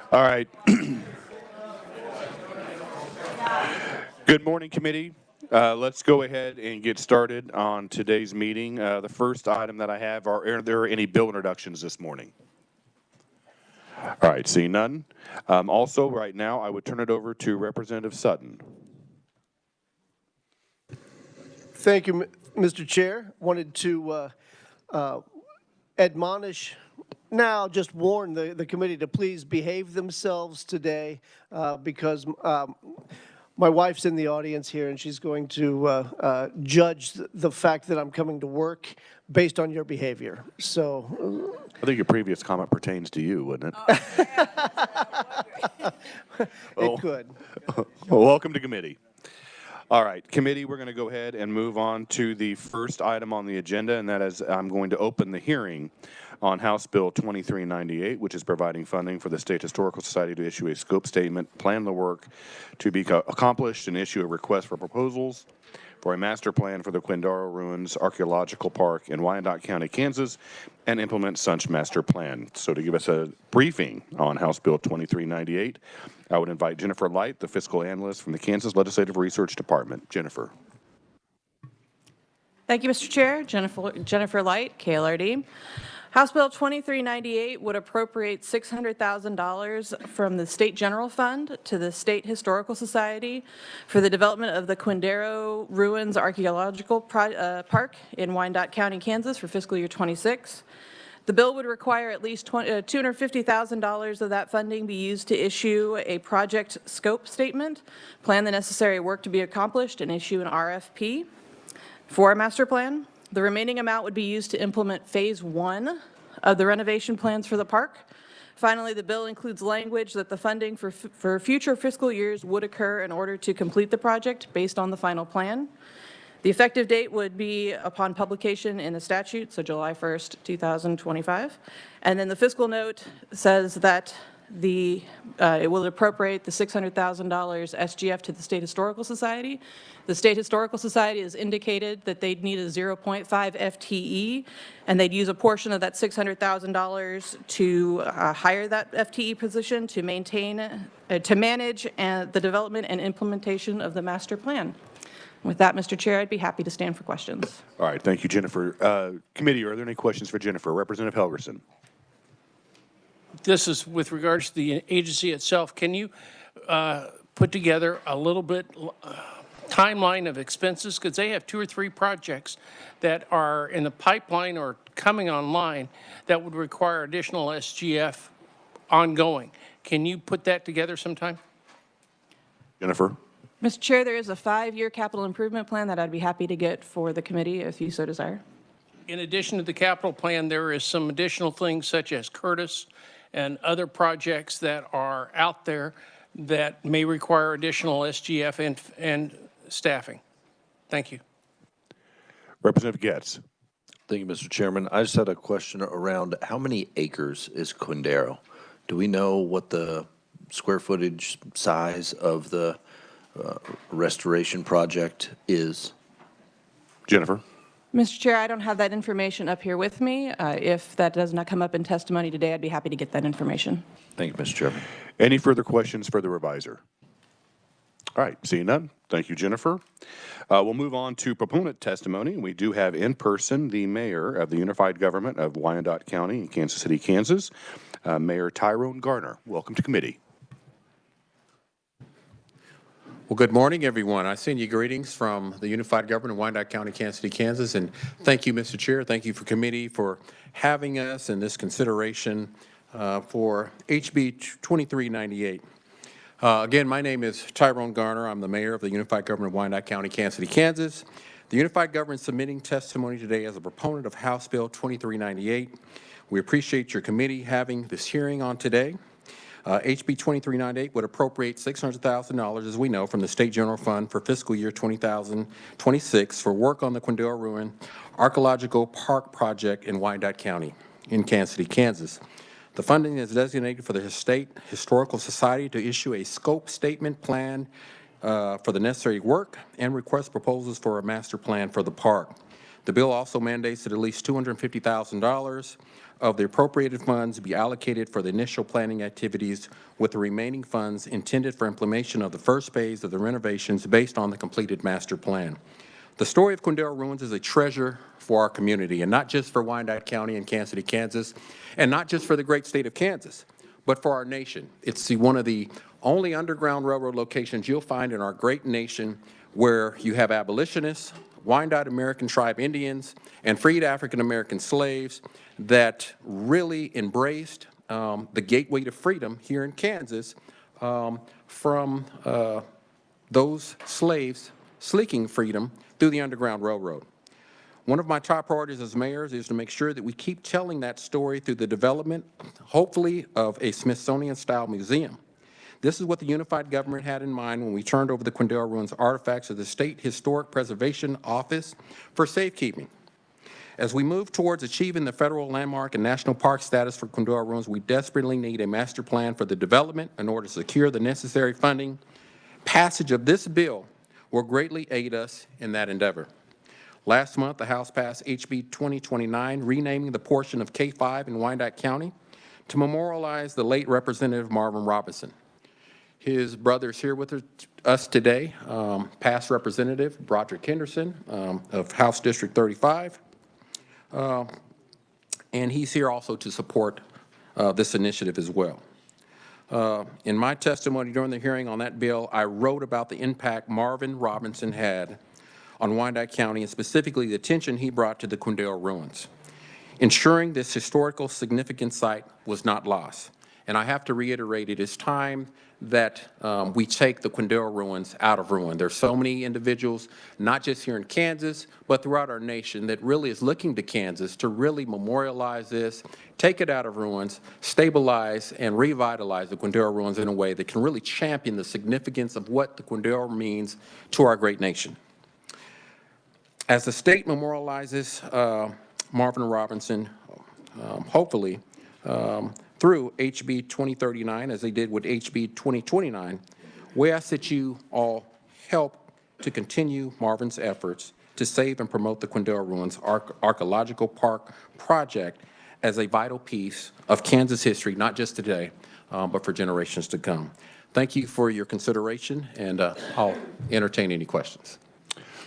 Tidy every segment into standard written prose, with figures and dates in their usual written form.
All right. Good morning, committee. Let's go ahead and get started on today's meeting. The first item that I have are there any bill introductions this morning? All right, seeing none. Also, right now, I would turn it over to Representative Sutton. Thank you, Mr. Chair. Wanted to admonish, now just warn the committee to please behave themselves today because my wife's in the audience here and she's going to judge the fact that I'm coming to work based on your behavior. So I think your previous comment pertains to you, wouldn't it? it could. Well, welcome to committee. All right, committee, we're going to go ahead and move on to the first item on the agenda, and that is I'm going to open the hearing on House Bill 2398, which is providing funding for the State Historical Society to issue a scope statement, plan the work to be accomplished, and issue a request for proposals for a master plan for the Quindaro Ruins Archaeological Park in Wyandotte County, Kansas, and implement such master plan. So to give us a briefing on House Bill 2398, I would invite Jennifer Light, the fiscal analyst from the Kansas Legislative Research Department. Jennifer. Thank you, Mr. Chair. Jennifer Light, KLRD. House Bill 2398 would appropriate $600,000 from the State General Fund to the State Historical Society for the development of the Quindaro Ruins Archaeological Park in Wyandotte County, Kansas for fiscal year 26. The bill would require at least $250,000 of that funding be used to issue a project scope statement, plan the necessary work to be accomplished, and issue an RFP for a master plan. The remaining amount would be used to implement phase 1 of the renovation plans for the park. Finally, the bill includes language that the funding for future fiscal years would occur in order to complete the project based on the final plan. The effective date would be upon publication in the statute, so July 1st, 2025. And then the fiscal note says that it will appropriate the $600,000 SGF to the State Historical Society. The State Historical Society has indicated that they'd need a 0.5 FTE, and they'd use a portion of that $600,000 to hire that FTE position to maintain, to manage the development and implementation of the master plan. With that, Mr. Chair, I'd be happy to stand for questions. All right, thank you, Jennifer. Committee, are there any questions for Jennifer? Representative Helgerson. This is with regards to the agency itself. Can you put together a little bit timeline of expenses? Because they have 2 or 3 projects that are in the pipeline or coming online that would require additional SGF ongoing. Can you put that together sometime? Jennifer. Mr. Chair, there is a 5-year capital improvement plan that I'd be happy to get for the committee if you so desire. In addition to the capital plan, there is some additional things such as Curtis and other projects that are out there that may require additional SGF and staffing. Thank you. Representative Getz. Thank you, Mr. Chairman. I just had a question around how many acres is Quindaro? Do we know what the square footage size of the restoration project is? Jennifer. Mr. Chair, I don't have that information up here with me. If that does not come up in testimony today, I'd be happy to get that information. Thank you, Mr. Chairman. Any further questions for the reviser? All right, seeing none. Thank you, Jennifer. We'll move on to proponent testimony. We do have in person the mayor of the Unified Government of Wyandotte County in Kansas City, Kansas, Mayor Tyrone Garner. Welcome to committee. Well, good morning, everyone. I send you greetings from the Unified Government of Wyandotte County, Kansas City, Kansas, and thank you, Mr. Chair. Thank you for committee for having us in this consideration for HB 2398. Again, my name is Tyrone Garner. I'm the mayor of the Unified Government of Wyandotte County, Kansas City, Kansas. The Unified Government is submitting testimony today as a proponent of House Bill 2398. We appreciate your committee having this hearing on today. HB 2398 would appropriate $600,000, as we know, from the State General Fund for fiscal year 2026 for work on the Quindaro Ruin Archaeological Park project in Wyandotte County in Kansas City, Kansas. The funding is designated for the State Historical Society to issue a scope statement plan for the necessary work and request proposals for a master plan for the park. The bill also mandates that at least $250,000 of the appropriated funds be allocated for the initial planning activities, with the remaining funds intended for implementation of the first phase of the renovations based on the completed master plan. The story of Quindaro Ruins is a treasure for our community, and not just for Wyandotte County and Kansas City, Kansas, and not just for the great state of Kansas, but for our nation. It's one of the only underground railroad locations you'll find in our great nation where you have abolitionists, Wyandotte American Tribe Indians, and freed African American slaves that really embraced the gateway to freedom here in Kansas from those slaves seeking freedom through the Underground Railroad. One of my top priorities as mayor is to make sure that we keep telling that story through the development, hopefully, of a Smithsonian-style museum. This is what the unified government had in mind when we turned over the Quindaro Ruins artifacts to the State Historic Preservation Office for safekeeping. As we move towards achieving the federal landmark and national park status for Quindaro Ruins, we desperately need a master plan for the development in order to secure the necessary funding. Passage of this bill will greatly aid us in that endeavor. Last month, the House passed HB 2029, renaming the portion of K5 in Wyandotte County to memorialize the late Representative Marvin Robinson. His brother is here with us today, past Representative Broderick Henderson of House District 35, and he's here also to support this initiative as well. In my testimony during the hearing on that bill, I wrote about the impact Marvin Robinson had on Wyandotte County, and specifically the attention he brought to the Quindaro Ruins. Ensuring this historical significant site was not lost. And I have to reiterate, it is time that we take the Quindaro Ruins out of ruin. There's so many individuals, not just here in Kansas, but throughout our nation, that really is looking to Kansas to really memorialize this, take it out of ruins, stabilize and revitalize the Quindaro Ruins in a way that can really champion the significance of what the Quindaro means to our great nation. As the state memorializes Marvin Robinson, hopefully, through HB 2039, as they did with HB 2029, we ask that you all help to continue Marvin's efforts to save and promote the Quindaro Ruins Archaeological Park project as a vital piece of Kansas history, not just today, but for generations to come. Thank you for your consideration, and I'll entertain any questions.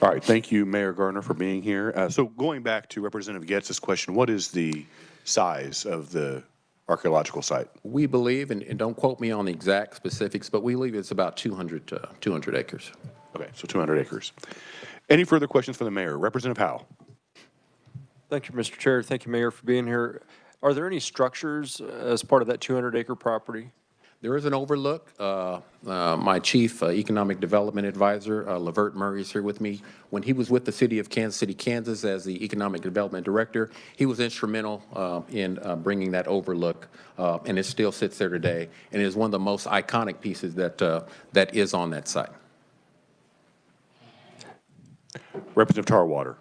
All right, thank you, Mayor Gardner, for being here. So going back to Representative Getz's question, what is the size of the archaeological site? We believe, and don't quote me on the exact specifics, but we believe it's about 200 acres. Okay, so 200 acres. Any further questions for the mayor? Representative Howell. Thank you, Mr. Chair. Thank you, Mayor, for being here. Are there any structures as part of that 200-acre property? There is an overlook. My chief economic development advisor, Lavert Murray, is here with me. When he was with the city of Kansas City, Kansas as the economic development director, he was instrumental in bringing that overlook, and it still sits there today, and is one of the most iconic pieces that is on that site. Representative Tarwater.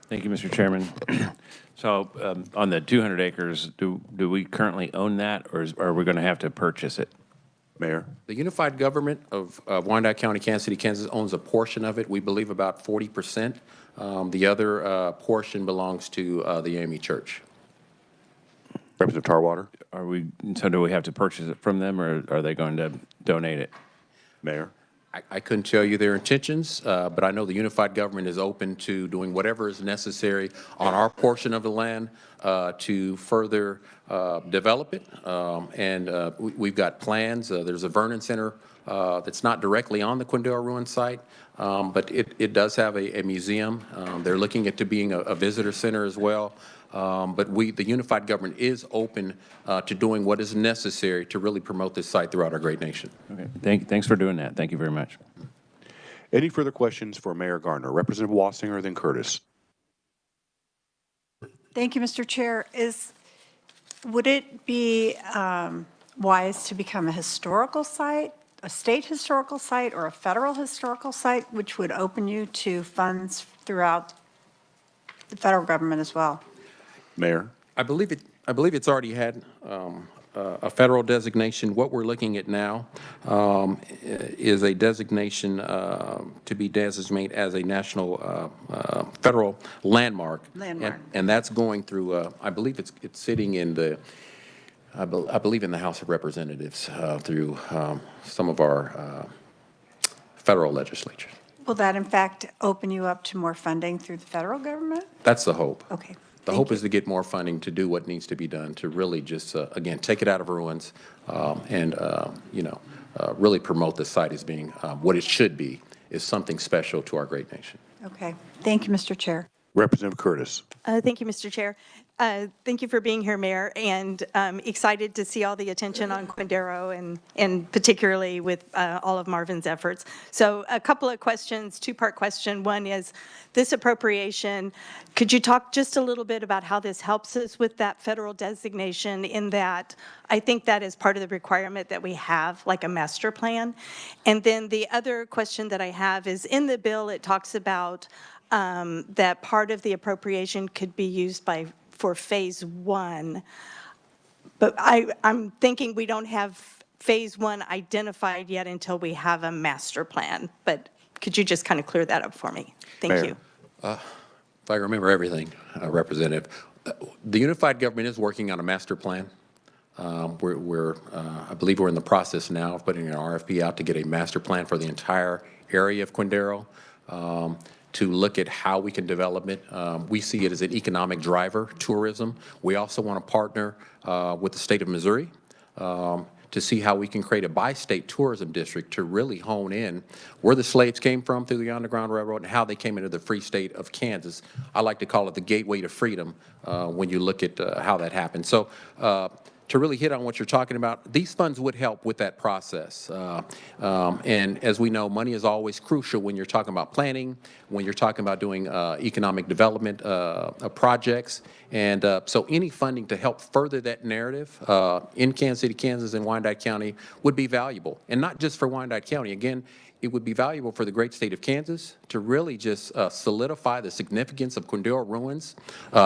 Thank you, Mr. Chairman. So on the 200 acres, do we currently own that, or are we going to have to purchase it? Mayor. The unified government of Wyandotte County, Kansas City, Kansas owns a portion of it. We believe about 40%. The other portion belongs to the AME Church. Representative Tarwater. So do we have to purchase it from them, or are they going to donate it? Mayor. I couldn't tell you their intentions, but I know the unified government is open to doing whatever is necessary on our portion of the land to further develop it. We've got plans. There's a Vernon Center that's not directly on the Quindaro Ruin site, but it does have a museum. They're looking at being a visitor center as well. But the unified government is open to doing what is necessary to really promote this site throughout our great nation. Okay. Thanks for doing that. Thank you very much. Any further questions for Mayor Gardner? Representative Wassinger, then Curtis. Thank you, Mr. Chair. Would it be wise to become a historical site, a state historical site, or a federal historical site, which would open you to funds throughout the federal government as well? Mayor. I believe it's already had a federal designation. What we're looking at now is a designation to be designated as a national federal landmark. Landmark. And that's going through, I believe it's sitting in the, I believe in the House of Representatives through some of our federal legislatures. Will that in fact open you up to more funding through the federal government? That's the hope. Okay. The hope is to get more funding to do what needs to be done to really just, again, take it out of ruins and, really promote the site as being what it should be, is something special to our great nation. Okay. Thank you, Mr. Chair. Representative Curtis. Thank you, Mr. Chair. Thank you for being here, Mayor, and excited to see all the attention on Quindaro and particularly with all of Marvin's efforts. So a couple of questions, two-part question. One is this appropriation. Could you talk just a little bit about how this helps us with that federal designation, in that I think that is part of the requirement that we have, like a master plan? And then the other question that I have is, in the bill, it talks about that part of the appropriation could be used for phase one. But I'm thinking we don't have phase one identified yet until we have a master plan. But could you just kind of clear that up for me? Thank Mayor. you. If I remember everything, Representative, the unified government is working on a master plan. I believe we're in the process now of putting an RFP out to get a master plan for the entire area of Quindaro. To look at how we can develop it. We see it as an economic driver, tourism. We also want to partner with the state of Missouri to see how we can create a bi-state tourism district to really hone in where the slaves came from through the Underground Railroad and how they came into the free state of Kansas. I like to call it the gateway to freedom when you look at how that happened. So to really hit on what you're talking about, these funds would help with that process. And as we know, money is always crucial when you're talking about planning, when you're talking about doing economic development projects. And so any funding to help further that narrative in Kansas City, Kansas, and Wyandotte County would be valuable. And not just for Wyandotte County. Again, it would be valuable for the great state of Kansas to really just solidify the significance of Quindaro ruins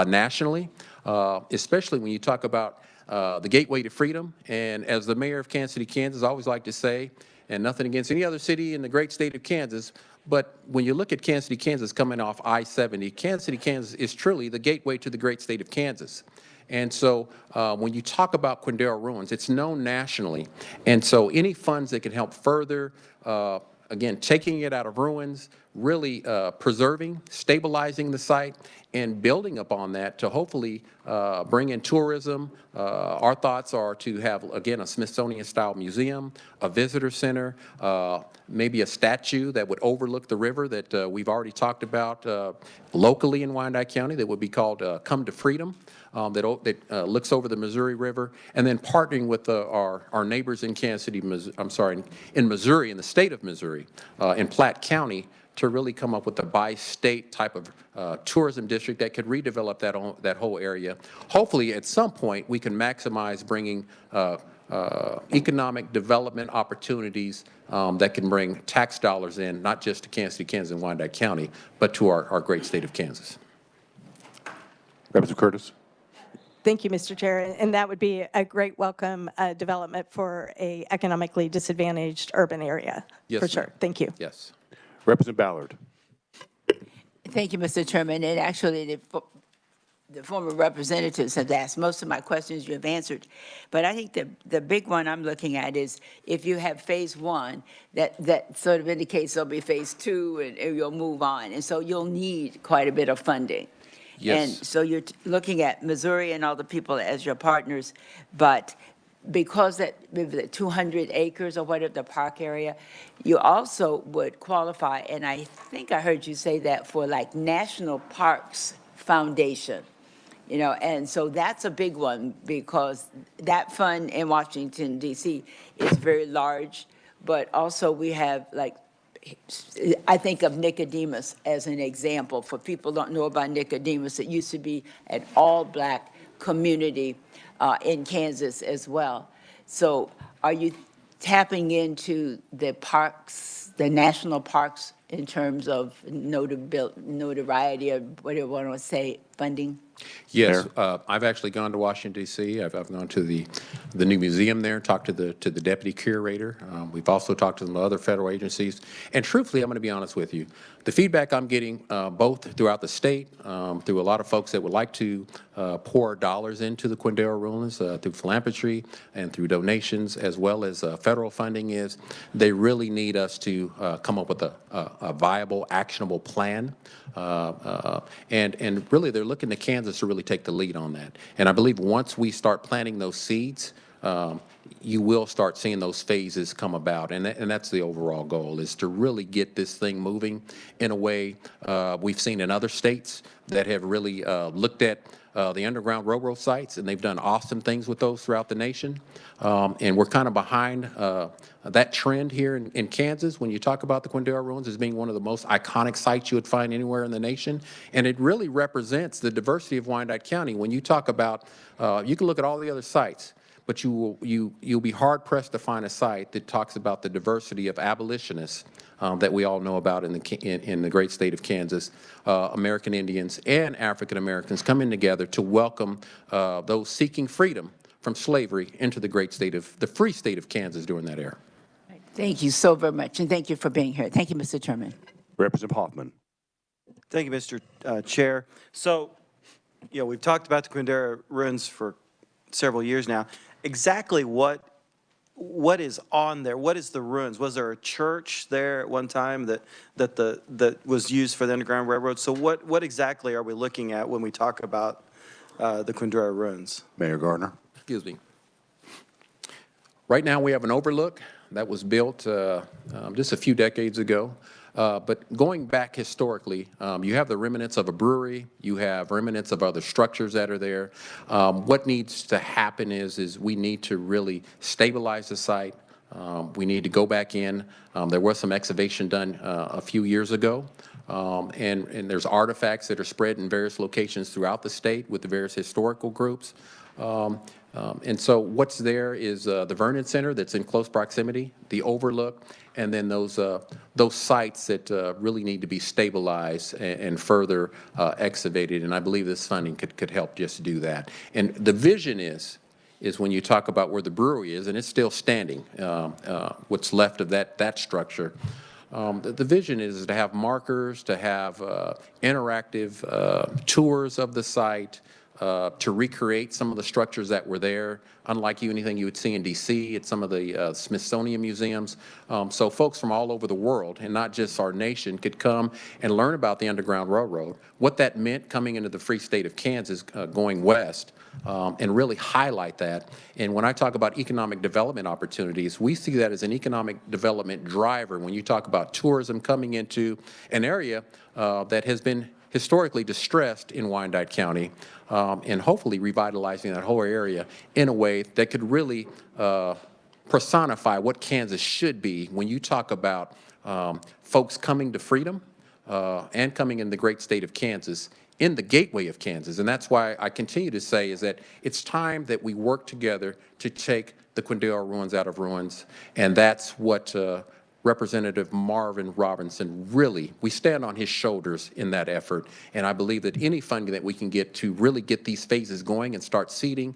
nationally, especially when you talk about the gateway to freedom. And as the mayor of Kansas City, Kansas, I always like to say, and nothing against any other city in the great state of Kansas, but when you look at Kansas City, Kansas coming off I-70, Kansas City, Kansas is truly the gateway to the great state of Kansas. And so when you talk about Quindaro ruins, it's known nationally. And so any funds that can help further, again, taking it out of ruins, really preserving, stabilizing the site, and building upon that to hopefully bring in tourism. Our thoughts are to have, again, a Smithsonian-style museum, a visitor center, maybe a statue that would overlook the river that we've already talked about locally in Wyandotte County that would be called Come to Freedom. That looks over the Missouri River, and then partnering with our neighbors in Kansas City, in Missouri, in the state of Missouri, in Platte County, to really come up with a bi-state type of tourism district that could redevelop that whole area. Hopefully, at some point, we can maximize bringing economic development opportunities that can bring tax dollars in, not just to Kansas City, Kansas, and Wyandotte County, but to our great state of Kansas. Representative Curtis. Thank you, Mr. Chair. And that would be a great welcome development for a economically disadvantaged urban area. Yes, for sure. ma'am. Thank you. Yes. Representative Ballard. Thank you, Mr. Chairman. And actually, the former representatives have asked most of my questions you have answered. But I think the big one I'm looking at is if you have phase one, that sort of indicates there'll be phase two and you'll move on. And so you'll need quite a bit of funding. Yes. And so you're looking at Missouri and all the people as your partners, but because that maybe the 200 acres or whatever, the park area, you also would qualify, and I think I heard you say that for like National Parks Foundation, and so that's a big one because that fund in Washington, D.C. is very large, but also we have like, I think of Nicodemus as an example. For people who don't know about Nicodemus, it used to be an all-black community in Kansas as well. So are you tapping into the parks, the national parks, in terms of notoriety or whatever you want to say, funding? Yes, Mayor? I've actually gone to Washington D.C. I've gone to the new museum there, talked to the deputy curator. We've also talked to some other federal agencies. And truthfully, I'm going to be honest with you, the feedback I'm getting both throughout the state, through a lot of folks that would like to pour dollars into the Quindaro ruins through philanthropy and through donations, as well as federal funding, is they really need us to come up with a viable, actionable plan. And really, they're looking to Kansas to really take the lead on that. And I believe once we start planting those seeds, you will start seeing those phases come about. And that's the overall goal, is to really get this thing moving in a way we've seen in other states that have really looked at the Underground Railroad sites, and they've done awesome things with those throughout the nation. And we're kind of behind that trend here in Kansas when you talk about the Quindaro ruins as being one of the most iconic sites you would find anywhere in the nation. And it really represents the diversity of Wyandotte County. When you talk about, you can look at all the other sites, but you'll be hard-pressed to find a site that talks about the diversity of abolitionists that we all know about in the great state of Kansas, American Indians and African Americans coming together to welcome those seeking freedom from slavery into the free state of Kansas during that era. Thank you so very much, and thank you for being here. Thank you, Mr. Chairman. Representative Hoffman. Thank you, Mr. Chair. So, we've talked about the Quindaro ruins for several years now. Exactly what is on there? What is the ruins? Was there a church there at one time that was used for the Underground Railroad? So what exactly are we looking at when we talk about the Quindaro ruins? Mayor Gardner. Excuse me. Right now, we have an overlook that was built just a few decades ago. But going back historically, you have the remnants of a brewery, you have remnants of other structures that are there. What needs to happen is we need to really stabilize the site. We need to go back in. There was some excavation done a few years ago. And there's artifacts that are spread in various locations throughout the state with the various historical groups. And so what's there is the Vernon Center that's in close proximity, the overlook, and then those sites that really need to be stabilized and further excavated. And I believe this funding could help just do that. And the vision is when you talk about where the brewery is, and it's still standing, what's left of that structure. The vision is to have markers, to have interactive tours of the site, to recreate some of the structures that were there, unlike anything you would see in D.C. at some of the Smithsonian museums. So folks from all over the world, and not just our nation, could come and learn about the Underground Railroad, what that meant coming into the free state of Kansas, going west, and really highlight that. And when I talk about economic development opportunities, we see that as an economic development driver when you talk about tourism coming into an area that has been historically distressed in Wyandotte County, and hopefully revitalizing that whole area in a way that could really personify what Kansas should be when you talk about folks coming to freedom and coming in the great state of Kansas, in the gateway of Kansas. And that's why I continue to say is that it's time that we work together to take the Quindaro ruins out of ruins, and that's what Representative Marvin Robinson we stand on his shoulders in that effort. And I believe that any funding that we can get to really get these phases going and start seeding,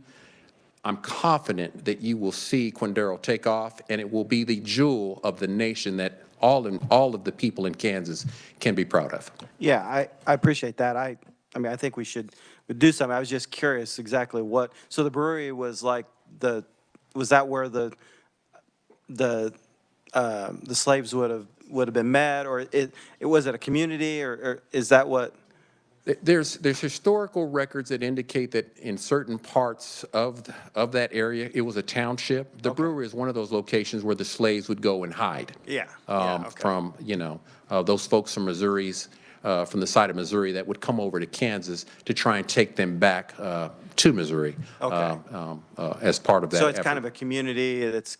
I'm confident that you will see Quindaro take off, and it will be the jewel of the nation that all of the people in Kansas can be proud of. Yeah, I appreciate that. I mean, I think we should do something. I was just curious exactly what. So the brewery was like was that where the slaves would have been met, or was it a community, or is that what? There's historical records that indicate that in certain parts of that area, it was a township. The brewery is one of those locations where the slaves would go and hide. Yeah. From those folks from from the side of Missouri that would come over to Kansas to try and take them back to Missouri. As part of that. So it's effort. kind of a community that's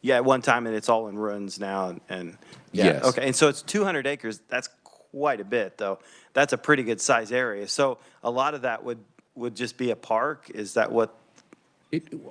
at one time, and it's all in ruins now, and yes. Okay, and so it's 200 acres. That's quite a bit, though. That's a pretty good size area. So a lot of that would just be a park. Is that what?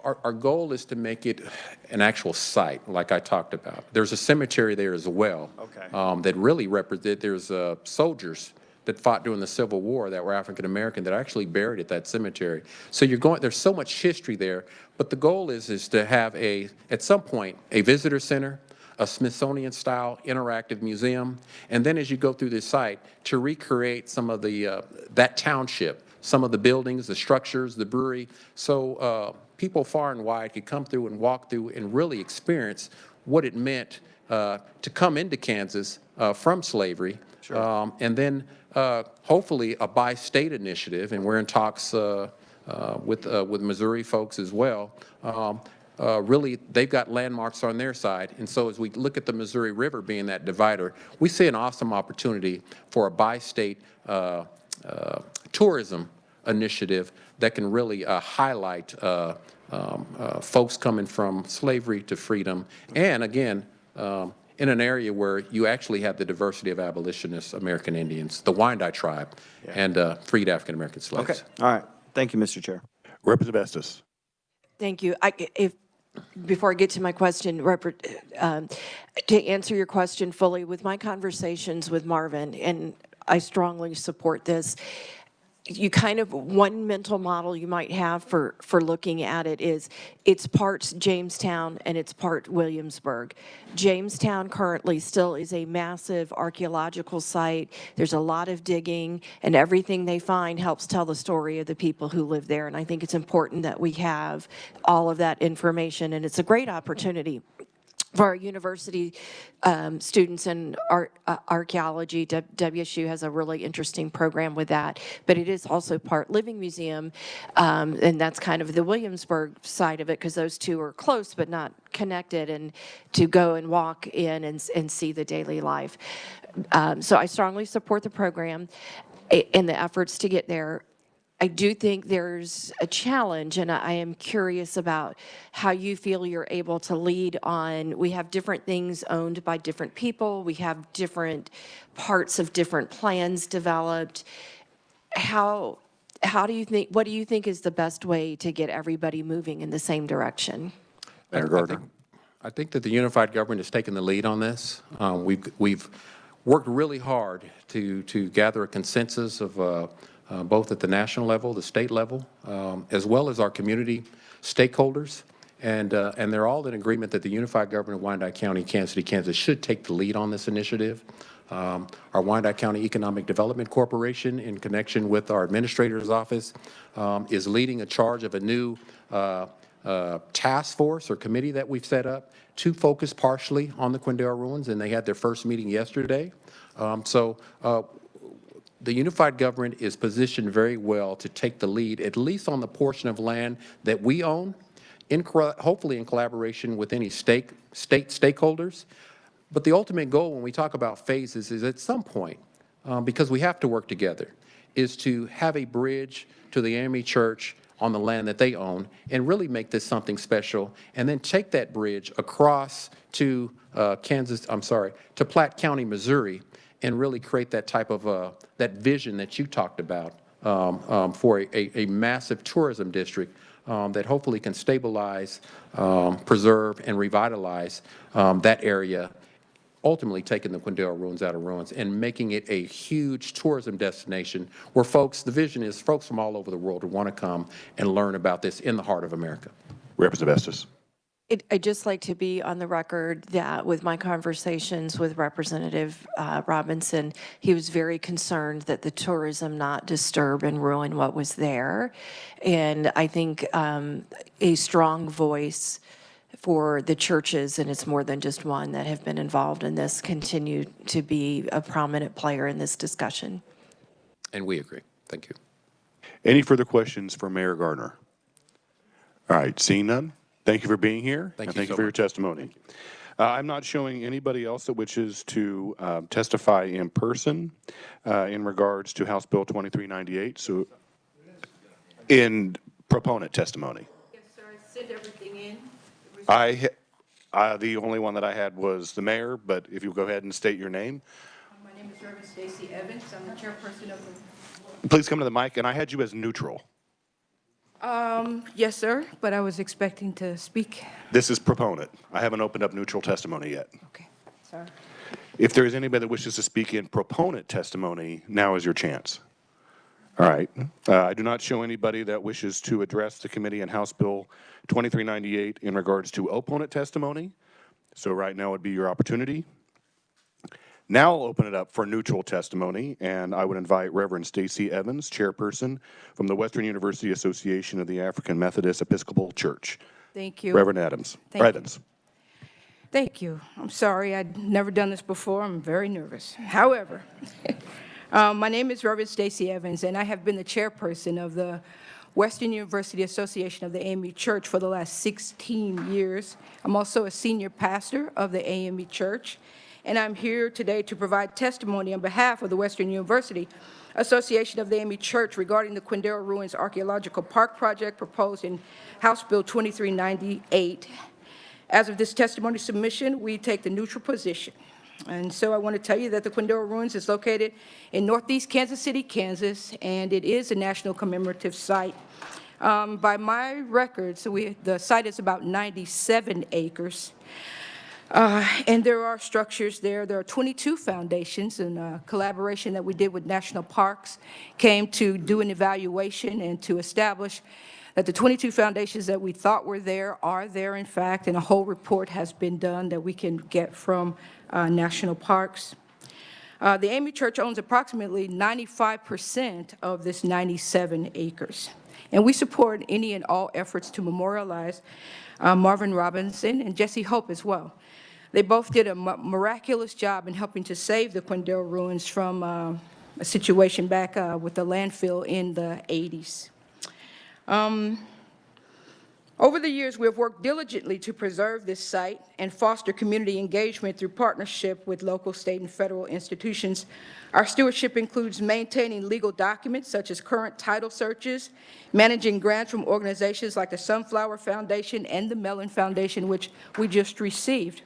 Our goal is to make it an actual site, like I talked about. There's a cemetery there as well. Okay. That really represents. There's soldiers that fought during the Civil War that were African American that are actually buried at that cemetery. So there's so much history there, but the goal is to have at some point, a visitor center, a Smithsonian-style interactive museum, and then as you go through this site, to recreate some of that township, some of the buildings, the structures, the brewery, so people far and wide could come through and walk through and really experience what it meant to come into Kansas from slavery. Sure. And then hopefully a bi-state initiative, and we're in talks with Missouri folks as well. Really, they've got landmarks on their side. And so as we look at the Missouri River being that divider, we see an awesome opportunity for a bi-state tourism initiative that can really highlight folks coming from slavery to freedom. And again, in an area where you actually have the diversity of abolitionists, American Indians, the Wyandotte tribe, and freed African-American slaves. Okay, all right. Thank you, Mr. Chair. Representative Estes. Thank you. Before I get to my question, to answer your question fully, with my conversations with Marvin, and I strongly support this, you kind of, one mental model you might have for looking at it is it's parts Jamestown and it's part Williamsburg. Jamestown currently still is a massive archaeological site. There's a lot of digging, and everything they find helps tell the story of the people who live there. And I think it's important that we have all of that information, and it's a great opportunity for our university students in archaeology. WSU has a really interesting program with that, but it is also part Living Museum, and that's kind of the Williamsburg side of it, because those two are close but not connected, and to go and walk in and see the daily life. So I strongly support the program and the efforts to get there. I do think there's a challenge, and I am curious about how you feel you're able to lead on. We have different things owned by different people. We have different parts of different plans developed. How do you think, what do you think is the best way to get everybody moving in the same direction? Mayor Gardner. I think that the unified government has taken the lead on this. We've worked really hard to gather a consensus of both at the national level, the state level, as well as our community stakeholders. And they're all in agreement that the unified government of Wyandotte County, Kansas City, Kansas should take the lead on this initiative. Our Wyandotte County Economic Development Corporation, in connection with our administrator's office, is leading a charge of a new task force or committee that we've set up to focus partially on the Quindaro ruins, and they had their first meeting yesterday. The unified government is positioned very well to take the lead, at least on the portion of land that we own, hopefully in collaboration with any state stakeholders. But the ultimate goal when we talk about phases is at some point, because we have to work together, is to have a bridge to the AME Church on the land that they own and really make this something special, and then take that bridge across to to Platte County, Missouri, and really create that type of that vision that you talked about for a massive tourism district that hopefully can stabilize, preserve, and revitalize that area, ultimately taking the Quindaro ruins out of ruins and making it a huge tourism destination where the vision is folks from all over the world who want to come and learn about this in the heart of America. Representative Estes. I'd just like to be on the record that with my conversations with Representative Robinson, he was very concerned that the tourism not disturb and ruin what was there. And I think a strong voice for the churches, and it's more than just one that have been involved in this, continue to be a prominent player in this discussion. And we agree. Thank you. Any further questions for Mayor Gardner? All right, seeing none. Thank you for being here. Thank you so for your much. testimony. I'm not showing anybody else that wishes to testify in person in regards to House Bill 2398. So, in proponent testimony. Yes, sir. I sent everything in. The only one that I had was the mayor, but if you go ahead and state your name. My name is Reverend Stacy Evans. I'm the chairperson of the... Please come to the mic, and I had you as neutral. Yes, sir, but I was expecting to speak. This is proponent. I haven't opened up neutral testimony yet. Okay, sorry. If there is anybody that wishes to speak in proponent testimony, now is your chance. All right. I do not show anybody that wishes to address the committee on House Bill 2398 in regards to opponent testimony. So right now would be your opportunity. Now I'll open it up for neutral testimony, and I would invite Reverend Stacey Evans, chairperson from the Western University Association of the African Methodist Episcopal Church. Thank you. Reverend Adams. Evans. Thank you. I'm sorry, I'd never done this before. I'm very nervous. However, my name is Reverend Stacey Evans, and I have been the chairperson of the Western University Association of the AME Church for the last 16 years. I'm also a senior pastor of the AME Church, and I'm here today to provide testimony on behalf of the Western University Association of the AME Church regarding the Quindaro Ruins Archaeological Park project proposed in House Bill 2398. As of this testimony submission, we take the neutral position. And so I want to tell you that the Quindaro Ruins is located in northeast Kansas City, Kansas, and it is a national commemorative site. By my records, the site is about 97 acres. And there are structures there. There are 22 foundations, and a collaboration that we did with National Parks came to do an evaluation and to establish that the 22 foundations that we thought were there are there, in fact, and a whole report has been done that we can get from National Parks. The AME Church owns approximately 95% of this 97 acres. And we support any and all efforts to memorialize Marvin Robinson and Jesse Hope as well. They both did a miraculous job in helping to save the Quindaro Ruins from a situation back with the landfill in the 80s. Over the years, we have worked diligently to preserve this site and foster community engagement through partnership with local, state, and federal institutions. Our stewardship includes maintaining legal documents such as current title searches, managing grants from organizations like the Sunflower Foundation and the Mellon Foundation, which we just received.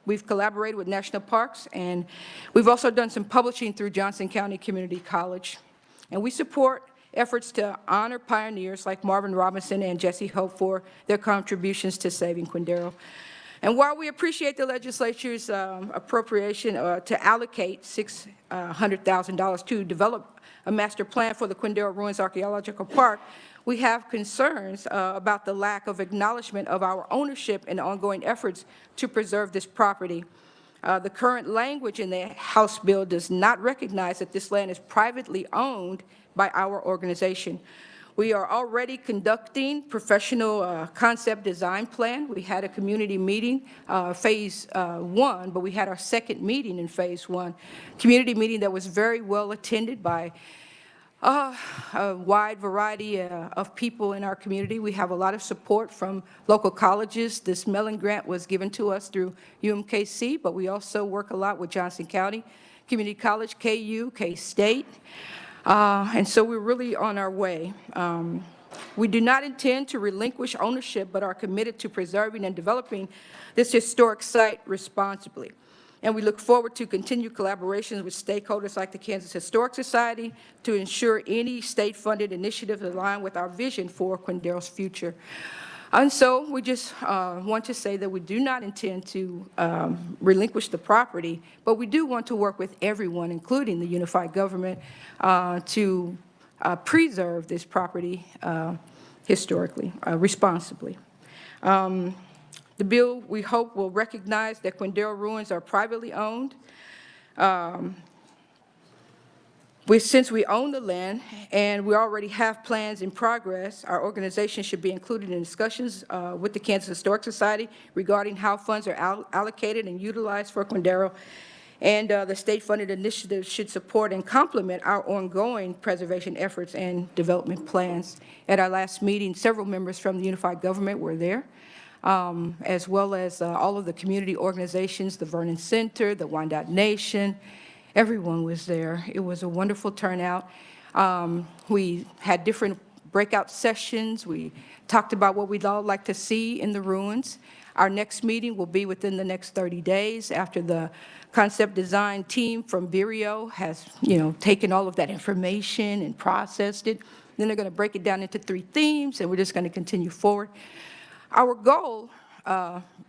We've collaborated with National Parks, and we've also done some publishing through Johnson County Community College. And we support efforts to honor pioneers like Marvin Robinson and Jesse Hope for their contributions to saving Quindaro. And while we appreciate the legislature's appropriation to allocate $600,000 to develop a master plan for the Quindaro Ruins Archaeological Park, we have concerns about the lack of acknowledgement of our ownership and ongoing efforts to preserve this property. The current language in the House bill does not recognize that this land is privately owned by our organization. We are already conducting professional concept design plan. We had a community meeting, phase 1, but we had our second meeting in phase 1. Community meeting that was very well attended by a wide variety of people in our community. We have a lot of support from local colleges. This Mellon grant was given to us through UMKC, but we also work a lot with Johnson County Community College, KU, K-State. And so we're really on our way. We do not intend to relinquish ownership, but are committed to preserving and developing this historic site responsibly. And we look forward to continued collaborations with stakeholders like the Kansas Historic Society to ensure any state-funded initiatives align with our vision for Quindaro's future. And so we just want to say that we do not intend to relinquish the property, but we do want to work with everyone, including the unified government, to preserve this property historically, responsibly. The bill, we hope, will recognize that Quindaro Ruins are privately owned. Since we own the land and we already have plans in progress, our organization should be included in discussions with the Kansas Historic Society regarding how funds are allocated and utilized for Quindaro. And the state-funded initiatives should support and complement our ongoing preservation efforts and development plans. At our last meeting, several members from the unified government were there, as well as all of the community organizations, the Vernon Center, the Wyandotte Nation. Everyone was there. It was a wonderful turnout. We had different breakout sessions. We talked about what we'd all like to see in the ruins. Our next meeting will be within the next 30 days after the concept design team from Vireo has, taken all of that information and processed it. Then they're going to break it down into 3 themes, and we're just going to continue forward. Our goal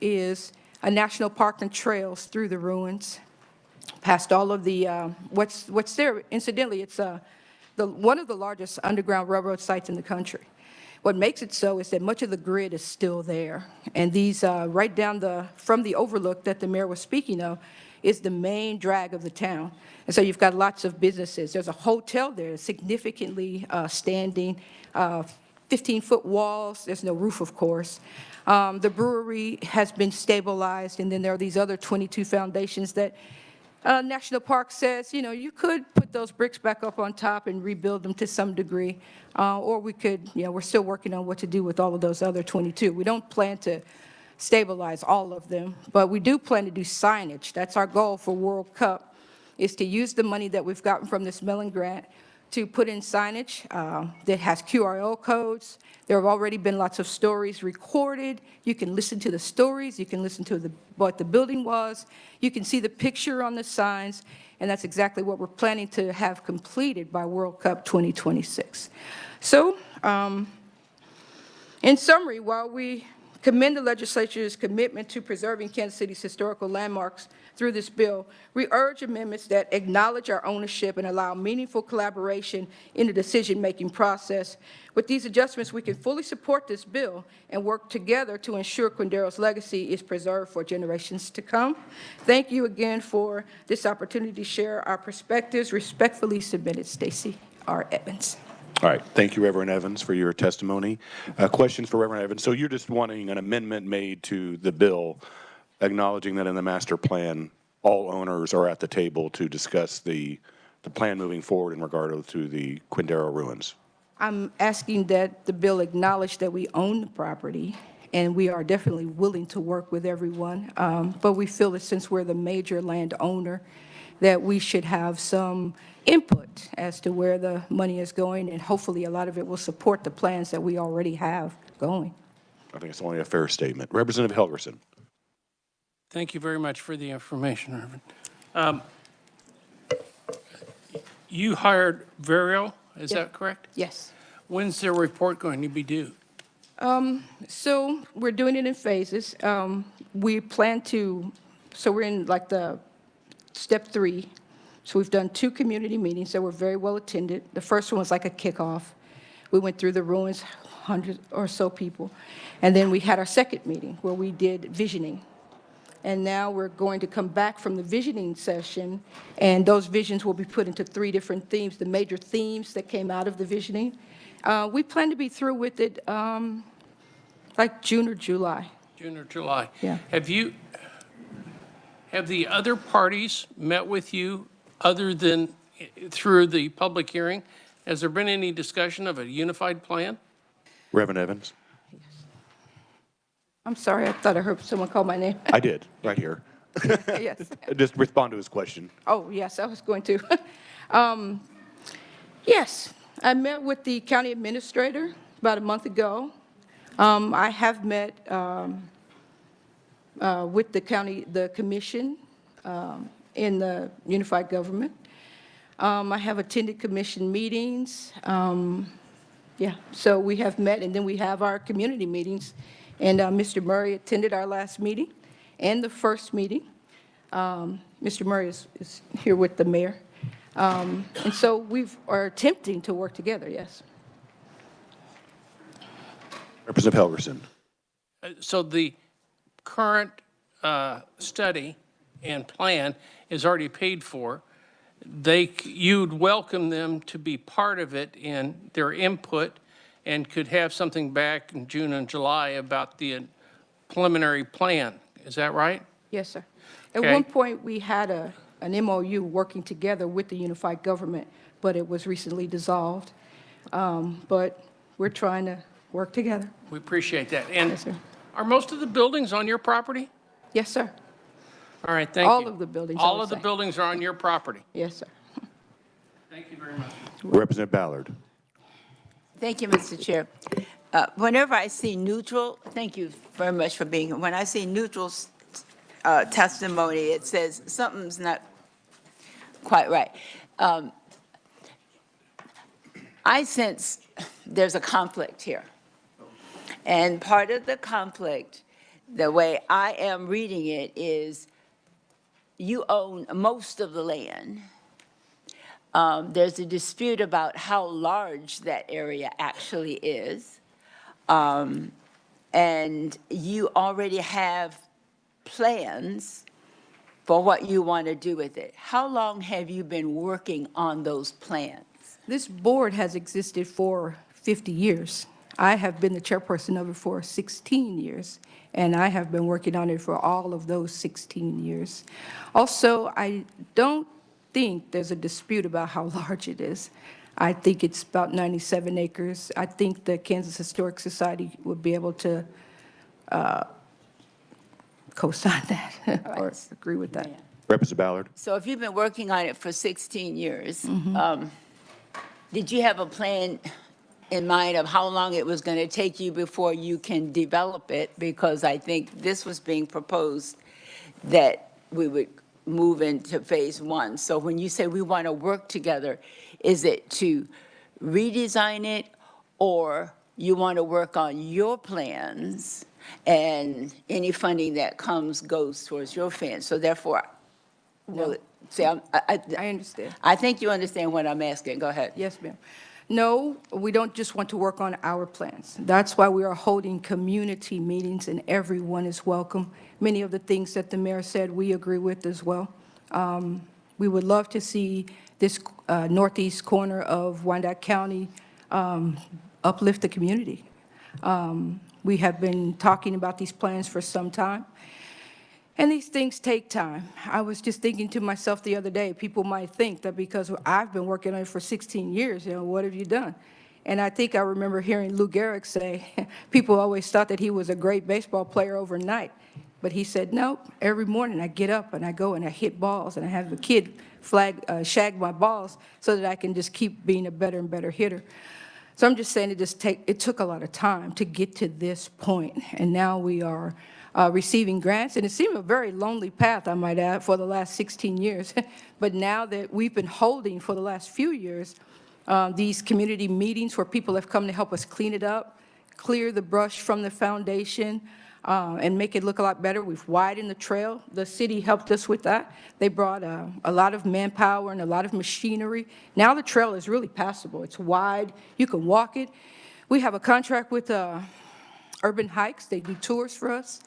is a national park and trails through the ruins, past all of the, what's there. Incidentally, it's one of the largest underground railroad sites in the country. What makes it so is that much of the grid is still there. And these, right down from the overlook that the mayor was speaking of, is the main drag of the town. And so you've got lots of businesses. There's a hotel there, significantly standing, 15-foot walls. There's no roof, of course. The brewery has been stabilized, and then there are these other 22 foundations that National Park says, you know, you could put those bricks back up on top and rebuild them to some degree, or we could, you know, we're still working on what to do with all of those other 22. We don't plan to stabilize all of them, but we do plan to do signage. That's our goal for World Cup, is to use the money that we've gotten from this Mellon grant to put in signage that has QRL codes. There have already been lots of stories recorded. You can listen to the stories. You can listen to what the building was. You can see the picture on the signs, and that's exactly what we're planning to have completed by World Cup 2026. So, in summary, while we commend the legislature's commitment to preserving Kansas City's historical landmarks through this bill, we urge amendments that acknowledge our ownership and allow meaningful collaboration in the decision-making process. With these adjustments, we can fully support this bill and work together to ensure Quindero's legacy is preserved for generations to come. Thank you again for this opportunity to share our perspectives. Respectfully submitted, Stacey R. Evans. All right. Thank you, Reverend Evans, for your testimony. Questions for Reverend Evans? So you're just wanting an amendment made to the bill, acknowledging that in the master plan, all owners are at the table to discuss the plan moving forward in regard to the Quindero ruins. I'm asking that the bill acknowledge that we own the property, and we are definitely willing to work with everyone. But we feel that since we're the major landowner, that we should have some input as to where the money is going, and hopefully a lot of it will support the plans that we already have going. I think it's only a fair statement. Representative Helgerson. Thank you very much for the information, Irvin. You hired Verio, is that correct? Yes. When's their report going to be due? So we're doing it in phases. We plan to, so we're in like the step 3. So we've done 2 community meetings that were very well attended. The first one was like a kickoff. We went through the ruins, 100 or so people. And then we had our second meeting where we did visioning. And now we're going to come back from the visioning session, and those visions will be put into 3 different themes, the major themes that came out of the visioning. We plan to be through with it like June or July. June or July? Yeah. Have the other parties met with you other than through the public hearing? Has there been any discussion of a unified plan? Reverend Evans. I'm sorry, I thought I heard someone call my name. I did, right here. Yes. Just respond to his question. Oh, yes, I was going to. Yes, I met with the county administrator about a month ago. I have met with the commission in the unified government. I have attended commission meetings. Yeah, so we have met, and then we have our community meetings. And Mr. Murray attended our last meeting and the first meeting. Mr. Murray is here with the mayor. And so we are attempting to work together, yes. Representative Helgerson. So the current study and plan is already paid for. You'd welcome them to be part of it in their input, and could have something back in June and July about the preliminary plan. Is that right? Yes, sir. At Okay. one point, we had an MOU working together with the unified government, but it was recently dissolved. But we're trying to work together. We appreciate that. And Yes, sir. are most of the buildings on your property? Yes, sir. All right, thank you. All of the buildings, I All would of the say. buildings are on your property? Yes, sir. Thank you very much. Representative Ballard. Thank you, Mr. Chair. Whenever I see neutral, thank you very much for being here. When I see neutral testimony, it says something's not quite right. I sense there's a conflict here. And part of the conflict the way I am reading it is you own most of the land. There's a dispute about how large that area actually is. And you already have plans for what you want to do with it. How long have you been working on those plans? This board has existed for 50 years. I have been the chairperson of it for 16 years, and I have been working on it for all of those 16 years. Also, I don't think there's a dispute about how large it is. I think it's about 97 acres. I think the Kansas Historic Society would be able to co-sign that or agree with that. Representative Ballard. So if you've been working on it for 16 years, did you have a plan in mind of how long it was going to take you before you can develop it? Because I think this was being proposed that we would move into phase one. So when you say we want to work together, is it to redesign it, or you want to work on your plans and any funding that comes goes towards your fans? So therefore, well, see, I understand. I think you understand what I'm asking. Go ahead. Yes, ma'am. No, we don't just want to work on our plans. That's why we are holding community meetings, and everyone is welcome. Many of the things that the mayor said, we agree with as well. We would love to see this northeast corner of Wyandotte County uplift the community. We have been talking about these plans for some time, and these things take time. I was just thinking to myself the other day, people might think that because I've been working on it for 16 years, you know, what have you done? And I think I remember hearing Lou Gehrig say, people always thought that he was a great baseball player overnight. But he said, nope, every morning I get up and I go and I hit balls, and I have a kid shag my balls so that I can just keep being a better and better hitter. So I'm just saying it took a lot of time to get to this point, and now we are receiving grants, and it seemed a very lonely path, I might add, for the last 16 years. But now that we've been holding for the last few years these community meetings where people have come to help us clean it up, clear the brush from the foundation, and make it look a lot better. We've widened the trail. The city helped us with that. They brought a lot of manpower and a lot of machinery. Now the trail is really passable. It's wide. You can walk it. We have a contract with Urban Hikes. They do tours for us.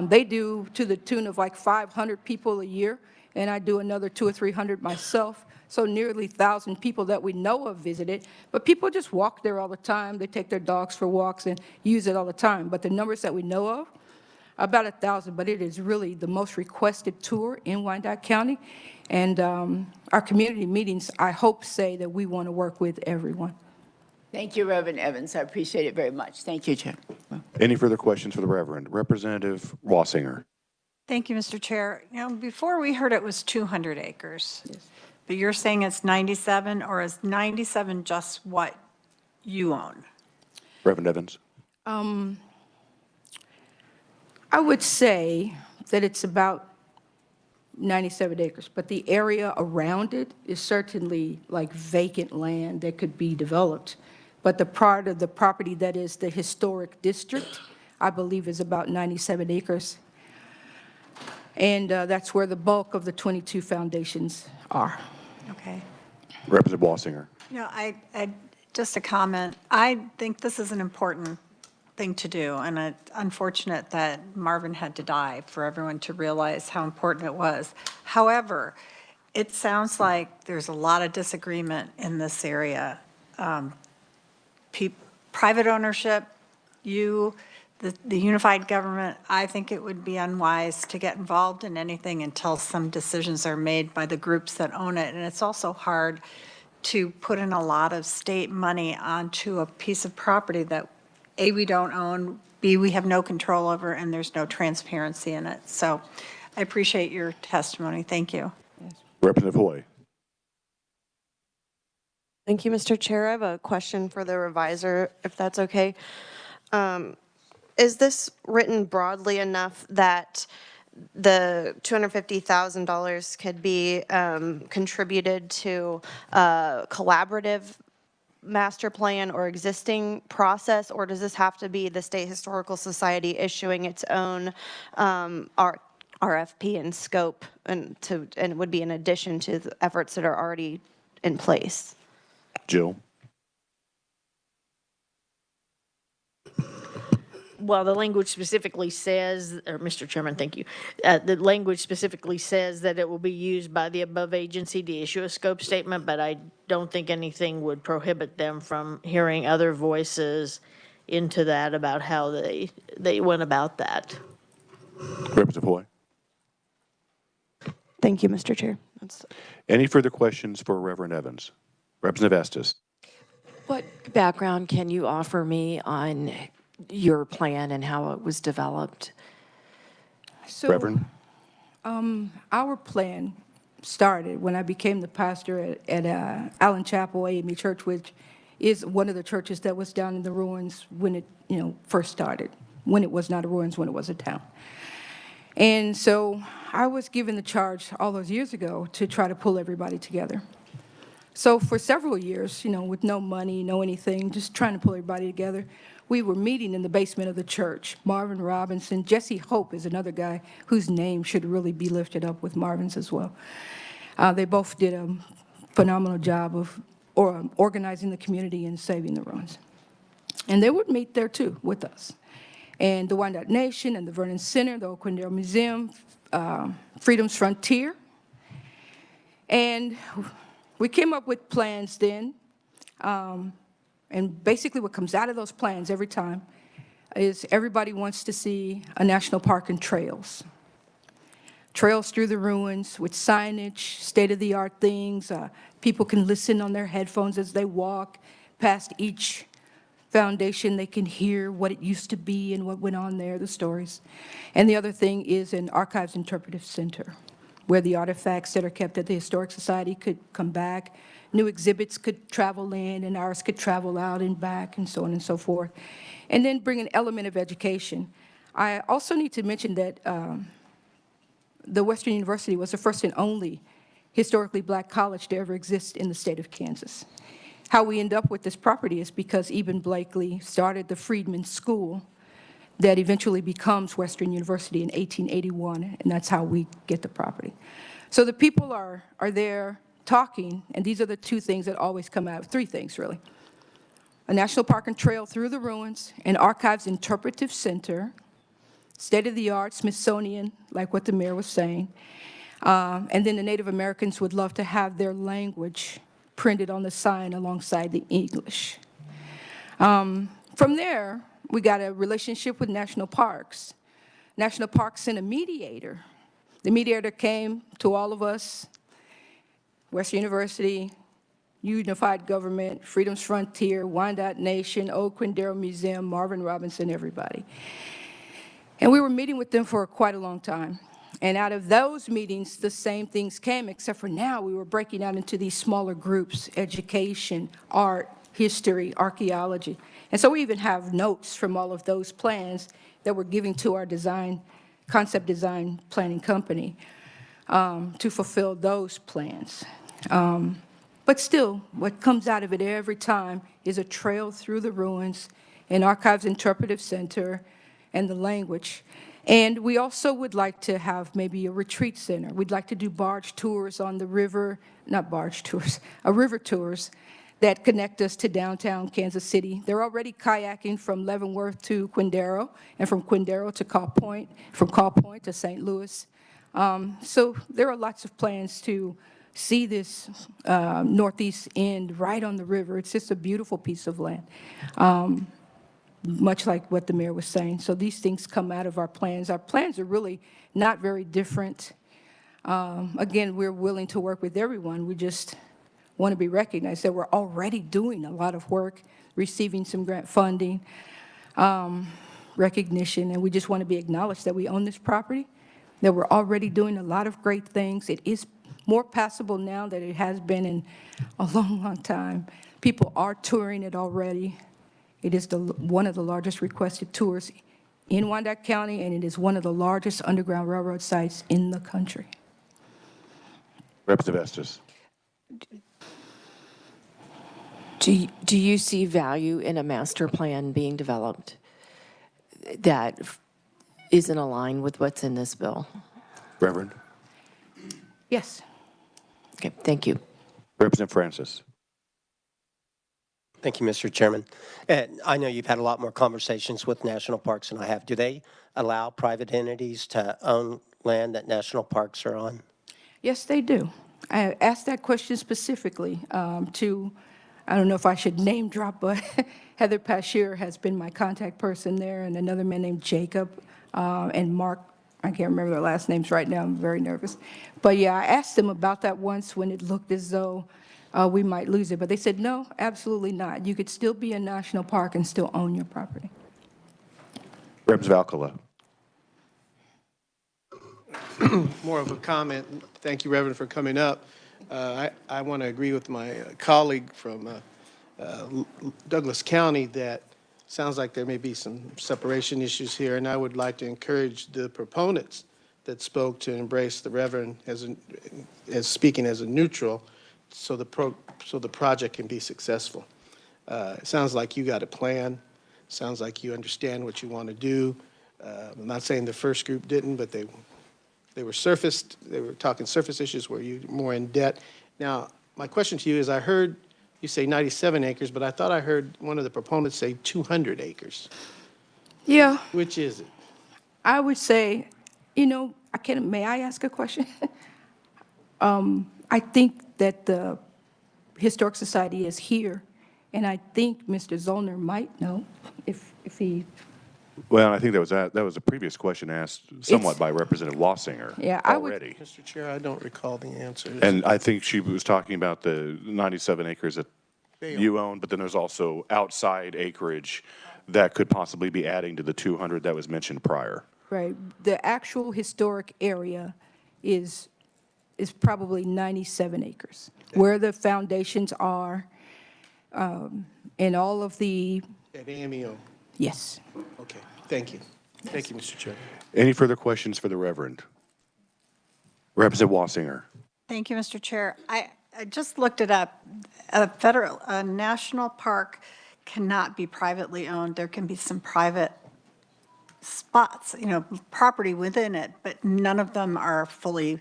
They do to the tune of like 500 people a year, and I do another 200 or 300 myself. So nearly 1,000 people that we know of visit it, but people just walk there all the time. They take their dogs for walks and use it all the time. But the numbers that we know of, about 1,000, but it is really the most requested tour in Wyandotte County. And our community meetings, I hope, say that we want to work with everyone. Thank you, Reverend Evans. I appreciate it very much. Thank you, Chair. Any further questions for the Reverend? Representative Wassinger. Thank you, Mr. Chair. You know, before we heard it was 200 acres. Yes. But you're saying it's 97, or is 97 just what you own? Reverend Evans. I would say that it's about 97 acres, but the area around it is certainly like vacant land that could be developed. But the part of the property that is the historic district, I believe, is about 97 acres. And that's where the bulk of the 22 foundations are. Okay. Representative Wassinger. You know, just a comment. I think this is an important thing to do, and it's unfortunate that Marvin had to die for everyone to realize how important it was. However, it sounds like there's a lot of disagreement in this area. Private ownership, the unified government, I think it would be unwise to get involved in anything until some decisions are made by the groups that own it. And it's also hard to put in a lot of state money onto a piece of property that, A, we don't own, B, we have no control over, and there's no transparency in it. So I appreciate your testimony. Thank you. Representative Hoy. Thank you, Mr. Chair. I have a question for the revisor, if that's okay. Is this written broadly enough that the $250,000 could be contributed to a collaborative master plan or existing process, or does this have to be the State Historical Society issuing its own RFP and scope, and would be in addition to the efforts that are already in place? Jill? Well, the language specifically says, or Mr. Chairman, thank you. The language specifically says that it will be used by the above agency to issue a scope statement, but I don't think anything would prohibit them from hearing other voices into that about how they went about that. Representative Hoy? Thank you, Mr. Chair. Any further questions for Reverend Evans? Representative Estes? What background can you offer me on your plan and how it was developed? So, Reverend? our plan started when I became the pastor at Allen Chapel AME Church, which is one of the churches that was down in the ruins when it, first started, when it was not a ruins, when it was a town. And so I was given the charge all those years ago to try to pull everybody together. So for several years, with no money, no anything, just trying to pull everybody together, we were meeting in the basement of the church. Marvin Robinson, Jesse Hope is another guy whose name should really be lifted up with Marvin's as well. They both did a phenomenal job of organizing the community and saving the ruins. And they would meet there too with us. And the Wyandotte Nation and the Vernon Center, the Old Quindaro Museum, Freedom's Frontier. And we came up with plans then. And basically what comes out of those plans every time is everybody wants to see a national park and trails. Trails through the ruins with signage, state-of-the-art things. People can listen on their headphones as they walk past each foundation. They can hear what it used to be and what went on there, the stories. And the other thing is an archives interpretive center, where the artifacts that are kept at the Historic Society could come back. New exhibits could travel in, and ours could travel out and back, and so on and so forth. And then bring an element of education. I also need to mention that the Western University was the first and only historically black college to ever exist in the state of Kansas. How we end up with this property is because Eben Blakely started the Freedman School that eventually becomes Western University in 1881, and that's how we get the property. So the people are there talking, and these are the two things that always come out, three things really. A national park and trail through the ruins, an archives interpretive center, state-of-the-art Smithsonian, like what the mayor was saying, and then the Native Americans would love to have their language printed on the sign alongside the English. From there, we got a relationship with national parks. National Parks sent a mediator. The mediator came to all of us, Western University, Unified Government, Freedom's Frontier, Wyandotte Nation, Old Quindaro Museum, Marvin Robinson, everybody. And we were meeting with them for quite a long time. And out of those meetings, the same things came, except for now we were breaking out into these smaller groups: education, art, history, archaeology. And so we even have notes from all of those plans that we're giving to our concept design planning company to fulfill those plans. But still, what comes out of it every time is a trail through the ruins, an archives interpretive center, and the language. And we also would like to have maybe a retreat center. We'd like to do barge tours on the river, not barge tours, river tours that connect us to downtown Kansas City. They're already kayaking from Leavenworth to Quindaro, and from Quindaro to Caw Point, from Caw Point to St. Louis. So there are lots of plans to see this northeast end right on the river. It's just a beautiful piece of land, much like what the mayor was saying. So these things come out of our plans. Our plans are really not very different. Again, we're willing to work with everyone. We just want to be recognized that we're already doing a lot of work, receiving some grant funding, recognition, and we just want to be acknowledged that we own this property, that we're already doing a lot of great things. It is more passable now than it has been in a long, long time. People are touring it already. It is one of the largest requested tours in Wyandotte County, and it is one of the largest Underground Railroad sites in the country. Representative Estes. Do you see value in a master plan being developed that isn't aligned with what's in this bill? Reverend? Yes. Okay, thank you. Representative Francis? Thank you, Mr. Chairman. And I know you've had a lot more conversations with national parks than I have. Do they allow private entities to own land that national parks are on? Yes, they do. I asked that question specifically to, I don't know if I should name drop, but Heather Pashier has been my contact person there, and another man named Jacob and Mark. I can't remember their last names right now. I'm very nervous. But yeah, I asked them about that once when it looked as though we might lose it. But they said, no, absolutely not. You could still be a national park and still own your property. Representative Alcala? More of a comment. Thank you, Reverend, for coming up. I want to agree with my colleague from Douglas County that sounds like there may be some separation issues here, and I would like to encourage the proponents that spoke to embrace the Reverend as speaking as a neutral, so the project can be successful. It sounds like you got a plan. Sounds like you understand what you want to do. I'm not saying the first group didn't, but they were surfaced. They were talking surface issues where you're more in debt. Now, my question to you is, I heard you say 97 acres, but I thought I heard one of the proponents say 200 acres. Yeah. Which is it? I would say, you know, may I ask a question? I think that the Historic Society is here, and I think Mr. Zollner might know if he. Well, I think that was a previous question asked somewhat by Representative Wassinger already. Mr. Chair, I don't recall the answer. And I think she was talking about the 97 acres that you own, but then there's also outside acreage that could possibly be adding to the 200 that was mentioned prior. Right. The actual historic area is probably 97 acres, where the foundations are, and all of the. At AMEO. Yes. Okay. Thank you. Thank you, Mr. Chair. Any further questions for the Reverend? Representative Wassinger. Thank you, Mr. Chair. I just looked it up. A national park cannot be privately owned. There can be some private spots, you know, property within it, but none of them are fully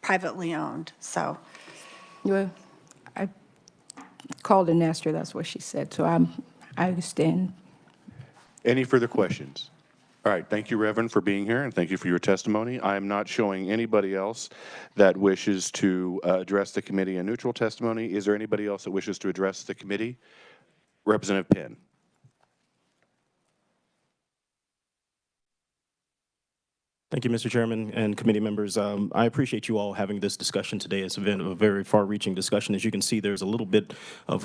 privately owned, so. Well, I called and asked her, that's what she said, so I understand. Any further questions? All right, thank you, Reverend, for being here, and thank you for your testimony. I am not showing anybody else that wishes to address the committee in neutral testimony. Is there anybody else that wishes to address the committee? Representative Penn. Thank you, Mr. Chairman and committee members. I appreciate you all having this discussion today. It's been a very far-reaching discussion. As you can see, there's a little bit of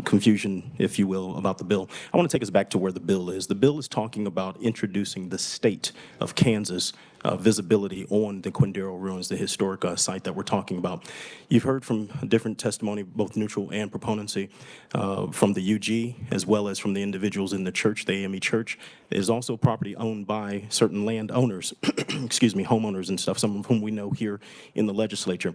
confusion, if you will, about the bill. I want to take us back to where the bill is. The bill is talking about introducing the state of Kansas visibility on the Quindaro ruins, the historic site that we're talking about. You've heard from different testimony, both neutral and proponency, from the UG, as well as from the individuals in the church, the AME church. There's also property owned by certain landowners, excuse me, homeowners and stuff, some of whom we know here in the legislature.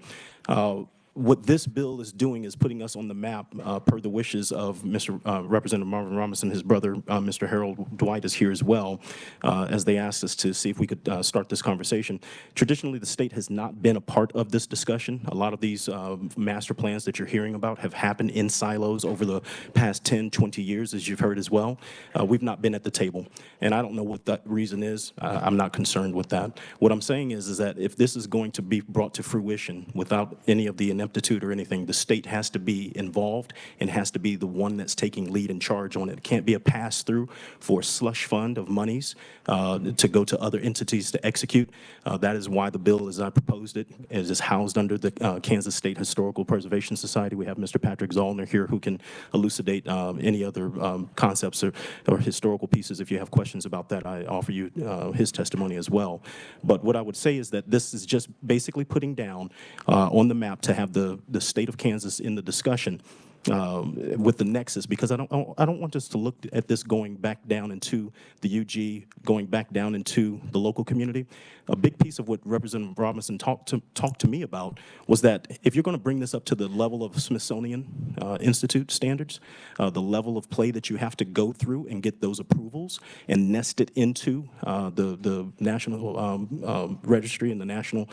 What this bill is doing is putting us on the map per the wishes of Representative Marvin Robinson. His brother, Mr. Harold Dwight, is here as well, as they asked us to see if we could start this conversation. Traditionally, the state has not been a part of this discussion. A lot of these master plans that you're hearing about have happened in silos over the past 10, 20 years, as you've heard as well. We've not been at the table, and I don't know what that reason is. I'm not concerned with that. What I'm saying is that if this is going to be brought to fruition without any of the ineptitude or anything, the state has to be involved and has to be the one that's taking lead and charge on it. It can't be a pass-through for a slush fund of monies to go to other entities to execute. That is why the bill, as I proposed it, is housed under the Kansas State Historical Preservation Society. We have Mr. Patrick Zollner here who can elucidate any other concepts or historical pieces. If you have questions about that, I offer you his testimony as well. But what I would say is that this is just basically putting down on the map to have the state of Kansas in the discussion. with the nexus, because I don't want us to look at this going back down into the UG, going back down into the local community. A big piece of what Representative Robinson talked to me about was that if you're going to bring this up to the level of Smithsonian Institute standards, the level of play that you have to go through and get those approvals and nest it into the National Registry and the National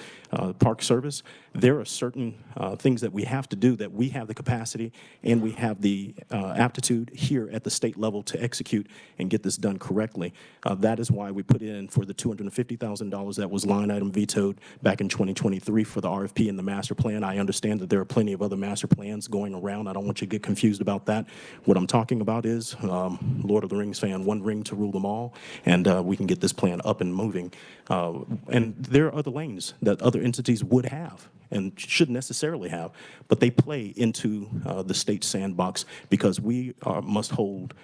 Park Service, there are certain things that we have to do that we have the capacity and we have the aptitude here at the state level to execute and get this done correctly. That is why we put in for the $250,000 that was line item vetoed back in 2023 for the RFP and the master plan. I understand that there are plenty of other master plans going around. I don't want you to get confused about that. What I'm talking about is Lord of the Rings fan, one ring to rule them all, and we can get this plan up and moving. And there are other lanes that other entities would have and shouldn't necessarily have, but they play into the state sandbox because we must hold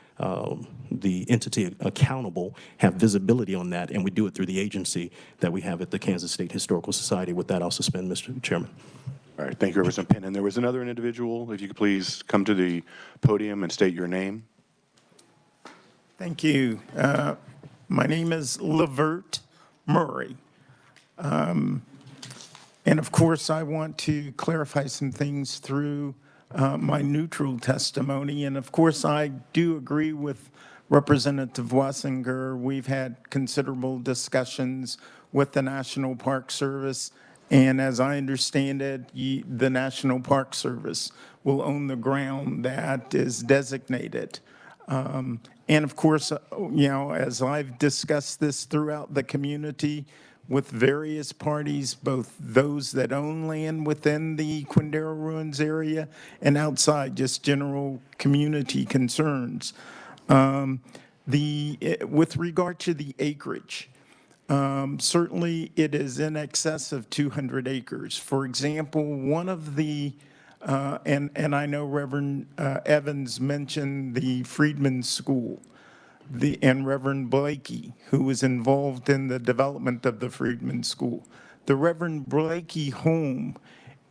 the entity accountable, have visibility on that, and we do it through the agency that we have at the Kansas State Historical Society. With that, I'll suspend, Mr. Chairman. All right, thank you, Representative Penn. And there was another individual. If you could please come to the podium and state your name. Thank you. My name is Levert Murray. And of course, I want to clarify some things through my neutral testimony. And of course, I do agree with Representative Wassinger. We've had considerable discussions with the National Park Service. And as I understand it, the National Park Service will own the ground that is designated. And of course, you know, as I've discussed this throughout the community with various parties, both those that own land within the Quindaro Ruins area and outside, just general community concerns. With regard to the acreage, certainly it is in excess of 200 acres. For example, one of the and I know Reverend Evans mentioned the Freedman School, and Reverend Blakey, who was involved in the development of the Freedman School. The Reverend Blakey home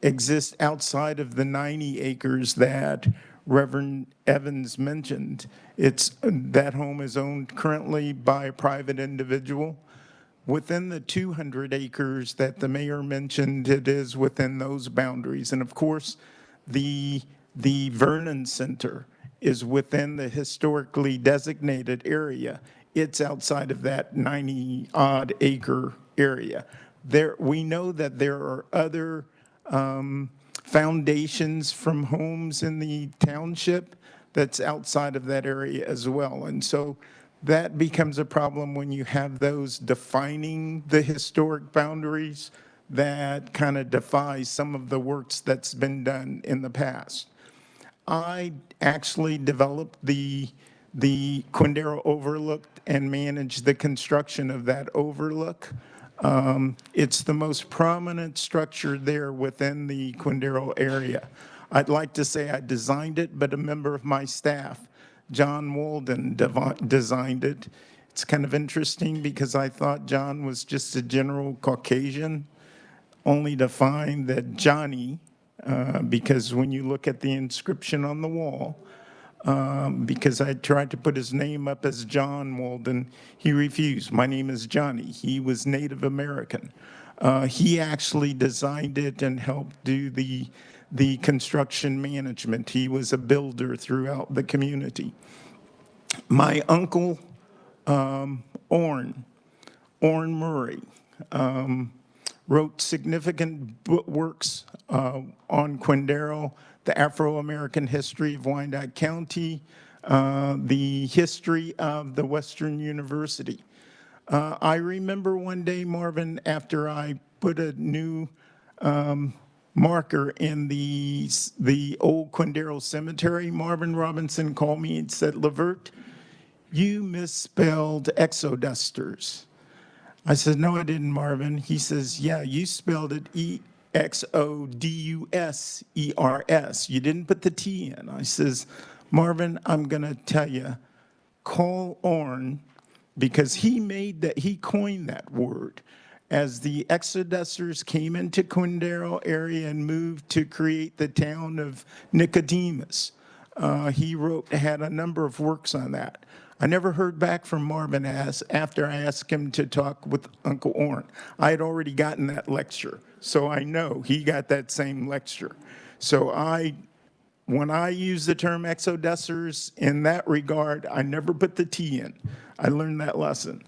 exists outside of the 90 acres that Reverend Evans mentioned. That home is owned currently by a private individual. Within the 200 acres that the mayor mentioned, it is within those boundaries. And of course, the Vernon Center is within the historically designated area. It's outside of that 90-odd acre area. We know that there are other foundations from homes in the township that's outside of that area as well. And so that becomes a problem when you have those defining the historic boundaries that kind of defies some of the works that's been done in the past. I actually developed the Quindaro Overlook and managed the construction of that overlook. It's the most prominent structure there within the Quindaro area. I'd like to say I designed it, but a member of my staff, John Walden, designed it. It's kind of interesting because I thought John was just a general Caucasian, only to find that Johnny, because when you look at the inscription on the wall, because I tried to put his name up as John Walden, he refused. My name is Johnny. He was Native American. He actually designed it and helped do the construction management. He was a builder throughout the community. My uncle, Orrin Murray, wrote significant works on Quindaro, the Afro-American history of Wyandotte County, the history of the Western University. I remember one day, Marvin, after I put a new marker in the old Quindaro Cemetery, Marvin Robinson called me and said, "Levert, you misspelled exodusters." I said, "No, I didn't, Marvin." He says, "Yeah, you spelled it exodusters. You didn't put the T in." I says, "Marvin, I'm going to tell you, call Orrin," because he coined that word. As the exodusters came into Quindaro area and moved to create the town of Nicodemus, He had a number of works on that. I never heard back from Marvin after I asked him to talk with Uncle Orrin. I had already gotten that lecture, so I know he got that same lecture. So when I use the term exodusters in that regard, I never put the T in. I learned that lesson.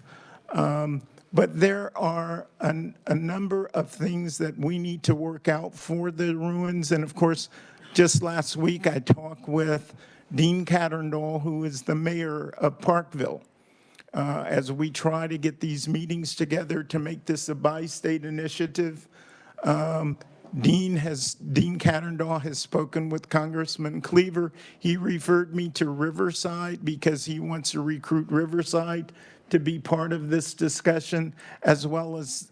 But there are a number of things that we need to work out for the ruins. And of course, just last week, I talked with Dean Catterndall, who is the mayor of Parkville, as we try to get these meetings together to make this a bi-state initiative. Dean Catterndall has spoken with Congressman Cleaver. He referred me to Riverside because he wants to recruit Riverside to be part of this discussion, as well as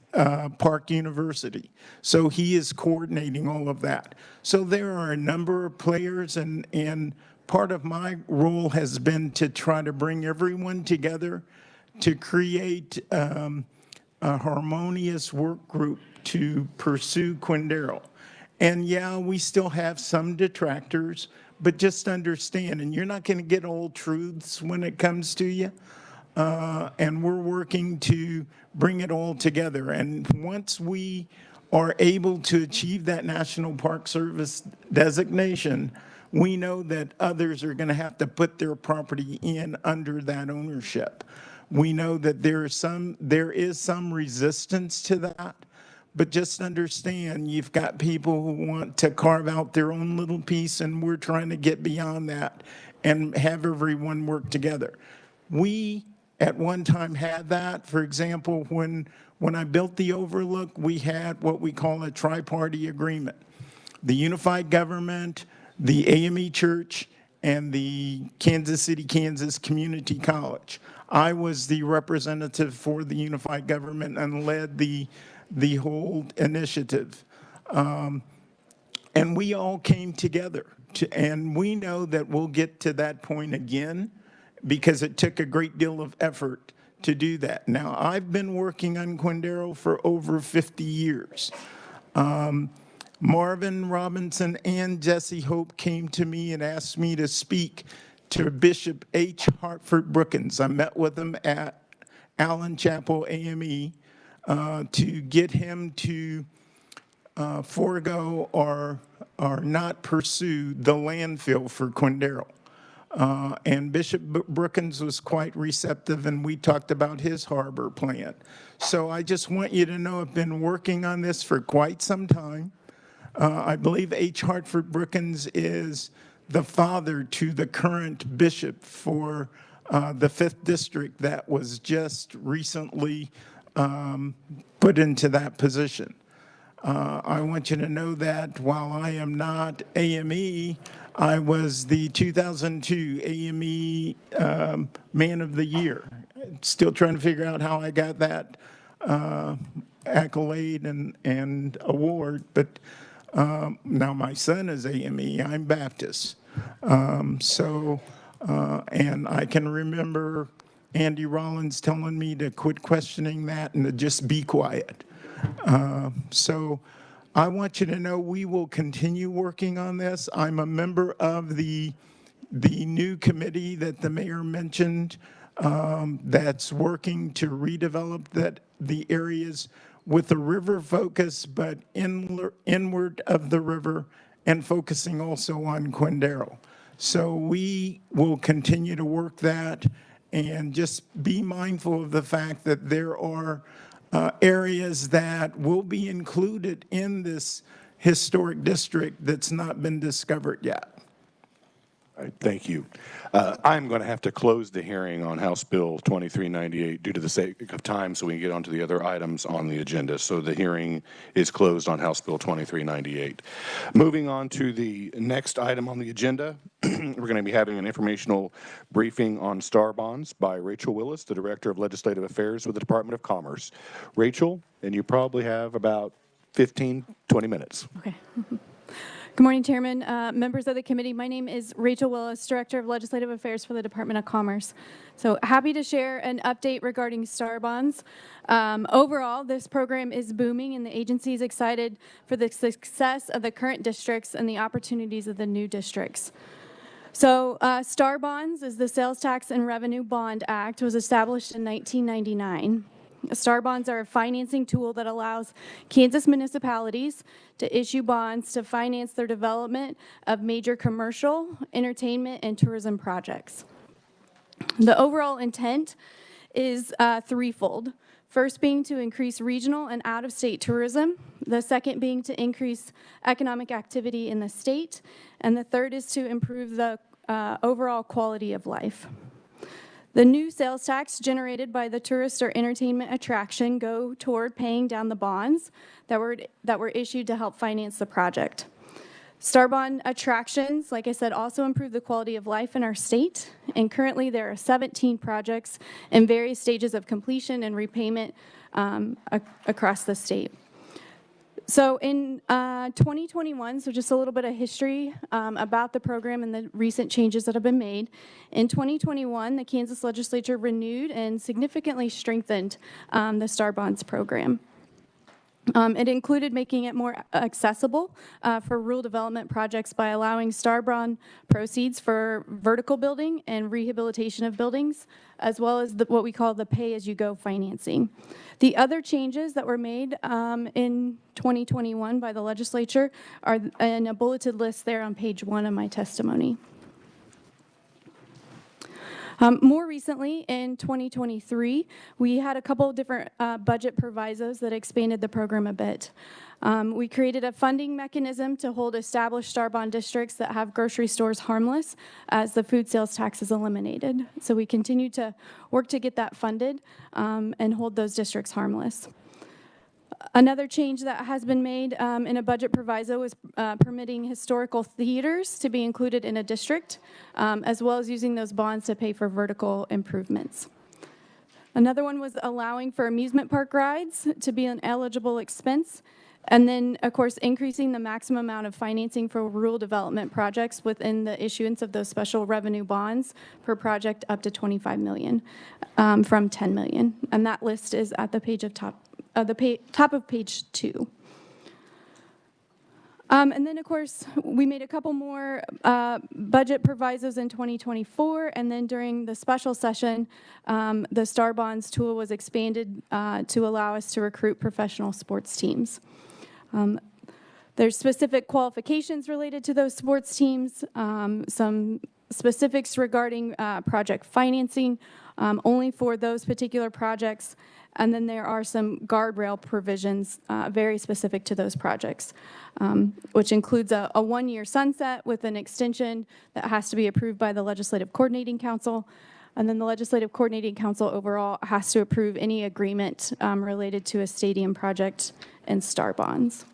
Park University. So he is coordinating all of that. So there are a number of players, and part of my role has been to try to bring everyone together to create a harmonious work group to pursue Quindaro. And yeah, we still have some detractors, but just understand, and you're not going to get old truths when it comes to you. And we're working to bring it all together. And once we are able to achieve that National Park Service designation, we know that others are going to have to put their property in under that ownership. We know that there is some resistance to that, but just understand you've got people who want to carve out their own little piece, and we're trying to get beyond that and have everyone work together. We at one time had that. For example, when I built the Overlook, we had what we call a tri-party agreement. The unified government, the AME Church, and the Kansas City, Kansas Community College. I was the representative for the unified government and led the whole initiative. And we all came together, and we know that we'll get to that point again because it took a great deal of effort to do that. Now, I've been working on Quindaro for over 50 years. Marvin Robinson and Jesse Hope came to me and asked me to speak to Bishop H. Hartford Brookins. I met with him at Allen Chapel AME to get him to forego or not pursue the landfill for Quindaro. And Bishop Brookins was quite receptive, and we talked about his harbor plan. So I just want you to know I've been working on this for quite some time. I believe H. Hartford Brookins is the father to the current bishop for the 5th District that was just recently put into that position. I want you to know that while I am not AME, I was the 2002 AME Man of the Year. Still trying to figure out how I got that accolade and award, but now my son is AME, I'm Baptist. And I can remember Andy Rollins telling me to quit questioning that and to just be quiet. So I want you to know we will continue working on this. I'm a member of the new committee that the mayor mentioned that's working to redevelop the areas with a river focus, but inward of the river and focusing also on Quindaro. So we will continue to work that and just be mindful of the fact that there are areas that will be included in this historic district that's not been discovered yet. All right, thank you. I'm going to have to close the hearing on House Bill 2398 due to the sake of time so we can get on to the other items on the agenda. So the hearing is closed on House Bill 2398. Moving on to the next item on the agenda, we're going to be having an informational briefing on star bonds by Rachel Willis, the Director of Legislative Affairs with the Department of Commerce. Rachel, and you probably have about 15, 20 minutes. Okay. Good morning, Chairman, members of the committee. My name is Rachel Willis, Director of Legislative Affairs for the Department of Commerce. So happy to share an update regarding star bonds. Overall, this program is booming, and the agency is excited for the success of the current districts and the opportunities of the new districts. So STAR bonds is the Sales Tax and Revenue Bond Act, was established in 1999. STAR bonds are a financing tool that allows Kansas municipalities to issue bonds to finance their development of major commercial, entertainment, and tourism projects. The overall intent is threefold. First being to increase regional and out-of-state tourism, the second being to increase economic activity in the state, and the third is to improve the overall quality of life. The new sales tax generated by the tourist or entertainment attraction go toward paying down the bonds that were issued to help finance the project. STAR bond attractions, like I said, also improve the quality of life in our state, and currently there are 17 projects in various stages of completion and repayment across the state. So in 2021, so just a little bit of history about the program and the recent changes that have been made. In 2021, the Kansas Legislature renewed and significantly strengthened the STAR bonds program. It included making it more accessible for rural development projects by allowing STAR bond proceeds for vertical building and rehabilitation of buildings, as well as what we call the pay-as-you-go financing. The other changes that were made in 2021 by the legislature are in a bulleted list there on page 1 of my testimony. More recently, in 2023, we had a couple of different budget provisos that expanded the program a bit. We created a funding mechanism to hold established STAR bond districts that have grocery stores harmless as the food sales tax is eliminated. So we continue to work to get that funded and hold those districts harmless. Another change that has been made in a budget proviso is permitting historical theaters to be included in a district, as well as using those bonds to pay for vertical improvements. Another one was allowing for amusement park rides to be an eligible expense, and then, of course, increasing the maximum amount of financing for rural development projects within the issuance of those special revenue bonds per project up to $25 million from $10 million. And that list is at the page of top of page 2. And then, of course, we made a couple more budget provisos in 2024, and then during the special session, the STAR bonds tool was expanded to allow us to recruit professional sports teams. There's specific qualifications related to those sports teams, some specifics regarding project financing only for those particular projects, and then there are some guardrail provisions very specific to those projects, which includes a 1-year sunset with an extension that has to be approved by the Legislative Coordinating Council. And then the Legislative Coordinating Council overall has to approve any agreement related to a stadium project and STAR bonds.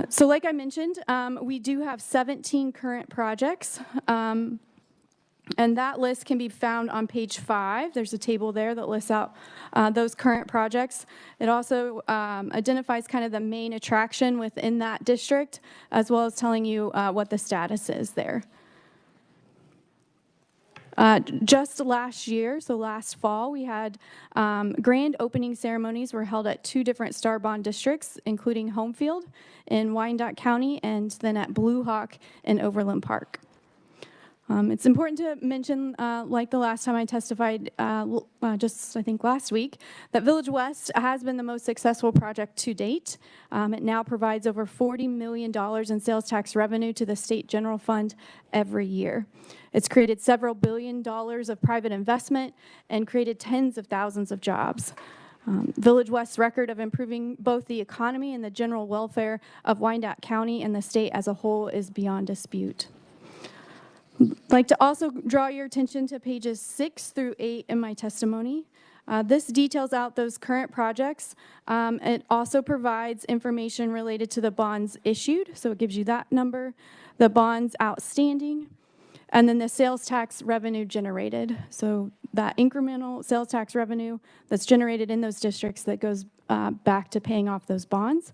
So like I mentioned, we do have 17 current projects. And that list can be found on page 5. There's a table there that lists out those current projects. It also identifies kind of the main attraction within that district, as well as telling you what the status is there. Just last year, so last fall, we had grand opening ceremonies were held at 2 different STAR bond districts, including Homefield in Wyandotte County and then at Blue Hawk in Overland Park. It's important to mention, like the last time I testified, just I think last week, that Village West has been the most successful project to date. It now provides over $40 million in sales tax revenue to the state general fund every year. It's created several $1 billion of private investment and created tens of thousands of jobs. Village West's record of improving both the economy and the general welfare of Wyandotte County and the state as a whole is beyond dispute. I'd like to also draw your attention to pages 6 through 8 in my testimony. This details out those current projects. It also provides information related to the bonds issued, so it gives you that number, the bonds outstanding, and then the sales tax revenue generated. So that incremental sales tax revenue that's generated in those districts that goes back to paying off those bonds.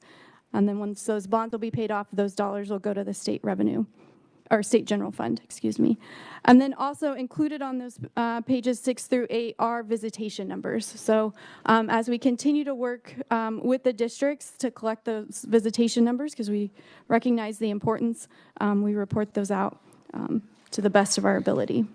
And then once those bonds will be paid off, those dollars will go to the state revenue. or state general fund, excuse me. And then also included on those pages 6 through 8 are visitation numbers. So as we continue to work with the districts to collect those visitation numbers, because we recognize the importance, we report those out to the best of our ability.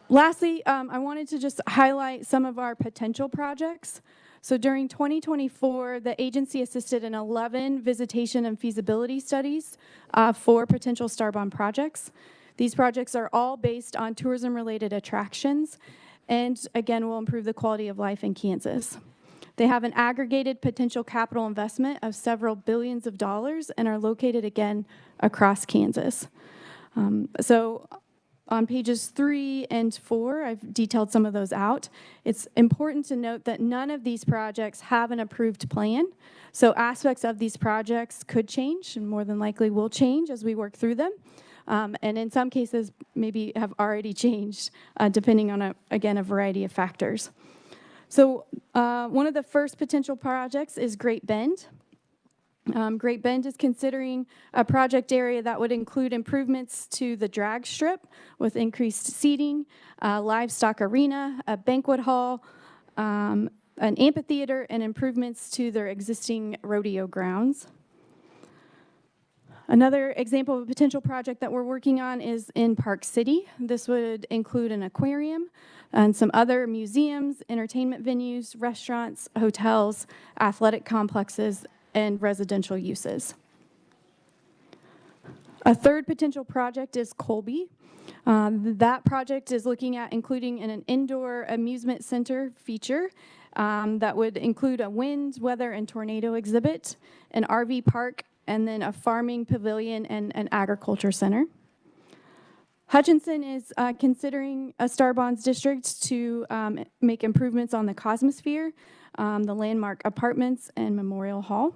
Lastly, I wanted to just highlight some of our potential projects. So during 2024, the agency assisted in 11 visitation and feasibility studies for potential STAR bond projects. These projects are all based on tourism-related attractions and, again, will improve the quality of life in Kansas. They have an aggregated potential capital investment of several billions of dollars and are located, again, across Kansas. So on pages 3 and 4, I've detailed some of those out. It's important to note that none of these projects have an approved plan. So aspects of these projects could change and more than likely will change as we work through them. And in some cases, maybe have already changed, depending on, again, a variety of factors. So one of the first potential projects is Great Bend. Great Bend is considering a project area that would include improvements to the drag strip with increased seating, a livestock arena, a banquet hall, an amphitheater, and improvements to their existing rodeo grounds. Another example of a potential project that we're working on is in Park City. This would include an aquarium and some other museums, entertainment venues, restaurants, hotels, athletic complexes, and residential uses. A third potential project is Colby. That project is looking at including an indoor amusement center feature that would include a wind, weather, and tornado exhibit, an RV park, and then a farming pavilion and an agriculture center. Hutchinson is considering a STAR Bonds district to make improvements on the Cosmosphere, the landmark apartments, and Memorial Hall.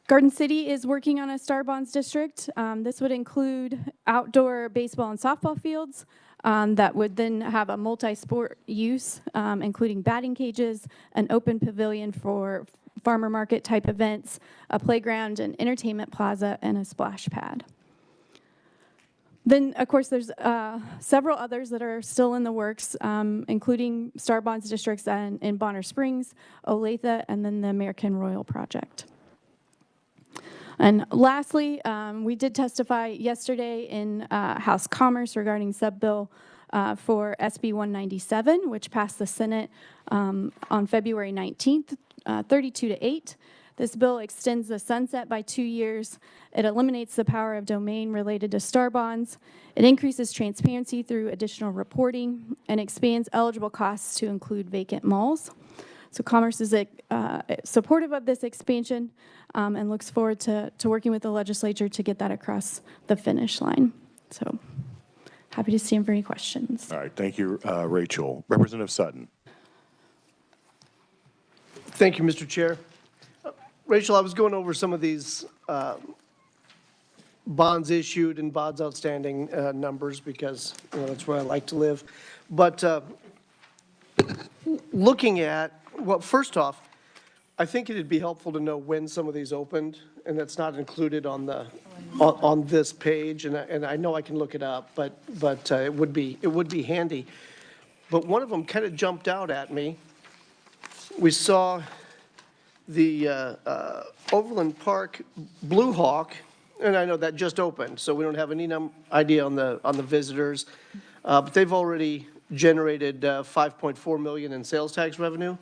Garden City is working on a STAR Bonds district. This would include outdoor baseball and softball fields that would then have a multi-sport use, including batting cages, an open pavilion for farmer market type events, a playground, an entertainment plaza, and a splash pad. Then, of course, there's several others that are still in the works, including STAR Bonds districts in Bonner Springs, Olathe, and then the American Royal Project. And lastly, we did testify yesterday in House Commerce regarding subbill for SB 197, which passed the Senate on February 19th, 32-8. This bill extends the sunset by 2 years. It eliminates the power of domain related to STAR bonds. It increases transparency through additional reporting and expands eligible costs to include vacant malls. So Commerce is supportive of this expansion and looks forward to working with the legislature to get that across the finish line. So happy to stand for any questions. All right, thank you, Rachel. Representative Sutton. Thank you, Mr. Chair. Rachel, I was going over some of these bonds issued and bonds outstanding numbers because that's where I like to live. But looking at, well, first off, I think it'd be helpful to know when some of these opened, and that's not included on the on this page. And I know I can look it up, but it would be handy. But one of them kind of jumped out at me. We saw the Overland Park Blue Hawk, and I know that just opened, so we don't have any idea on the visitors, but they've already generated $5.4 million in sales tax revenue.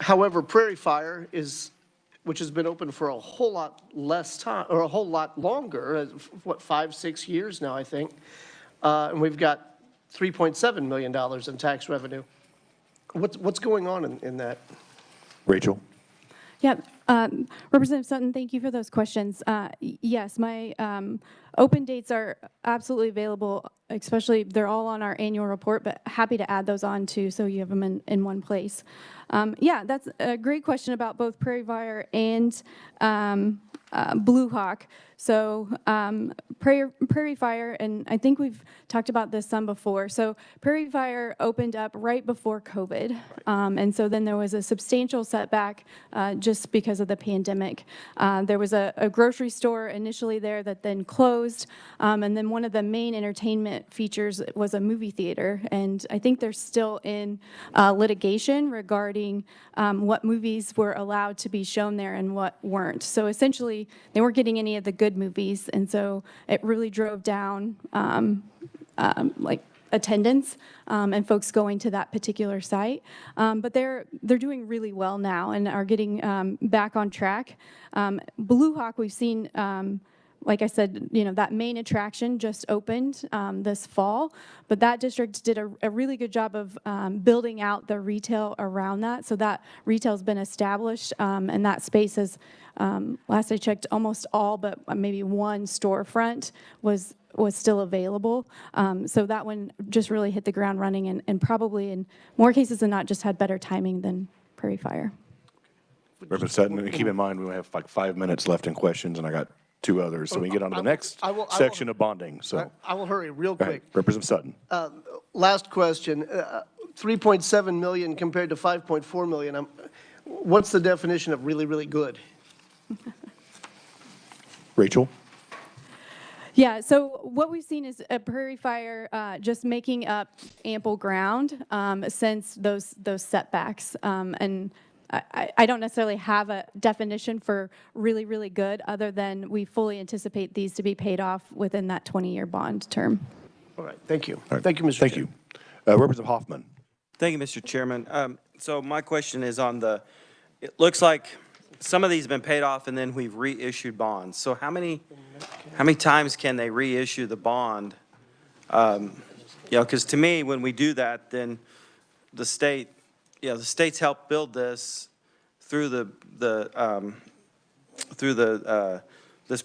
However, Prairie Fire which has been open for a whole lot less time, or a whole lot longer, what, 5-6 years now, I think, and we've got $3.7 million in tax revenue. What's going on in that? Rachel. Yeah, Representative Sutton, thank you for those questions. Yes, my open dates are absolutely available, especially they're all on our annual report, but happy to add those on too so you have them in one place. Yeah, that's a great question about both Prairie Fire and Blue Hawk. So Prairie Fire, and I think we've talked about this some before. So Prairie Fire opened up right before COVID. And so then there was a substantial setback just because of the pandemic. There was a grocery store initially there that then closed. And then one of the main entertainment features was a movie theater. And I think they're still in litigation regarding what movies were allowed to be shown there and what weren't. So essentially, they weren't getting any of the good movies, and so it really drove down like attendance and folks going to that particular site. But they're doing really well now and are getting back on track. Blue Hawk, we've seen. Like I said, that main attraction just opened this fall, but that district did a really good job of building out the retail around that. So that retail's been established, and that space is, last I checked, almost all but maybe one storefront was still available. So that one just really hit the ground running and probably in more cases than not just had better timing than Prairie Fire. Representative Sutton, keep in mind we have like 5 minutes left in questions, and I got 2 others, so we can get on to the next section of bonding. So I will hurry real go quick. ahead. Representative Sutton. Last question, 3.7 million compared to 5.4 million. What's the definition of really, really good? Rachel? Yeah, so what we've seen is a Prairie Fire just making up ample ground since those setbacks. And I don't necessarily have a definition for really, really good other than we fully anticipate these to be paid off within that 20-year bond term. All right, thank you. Right. Thank you, Mr. Thank Chair. you. Representative Hoffman. Thank you, Mr. Chairman. So my question is on it looks like some of these have been paid off and then we've reissued bonds. So how many times can they reissue the bond? Because to me, when we do that, then the states help build this through this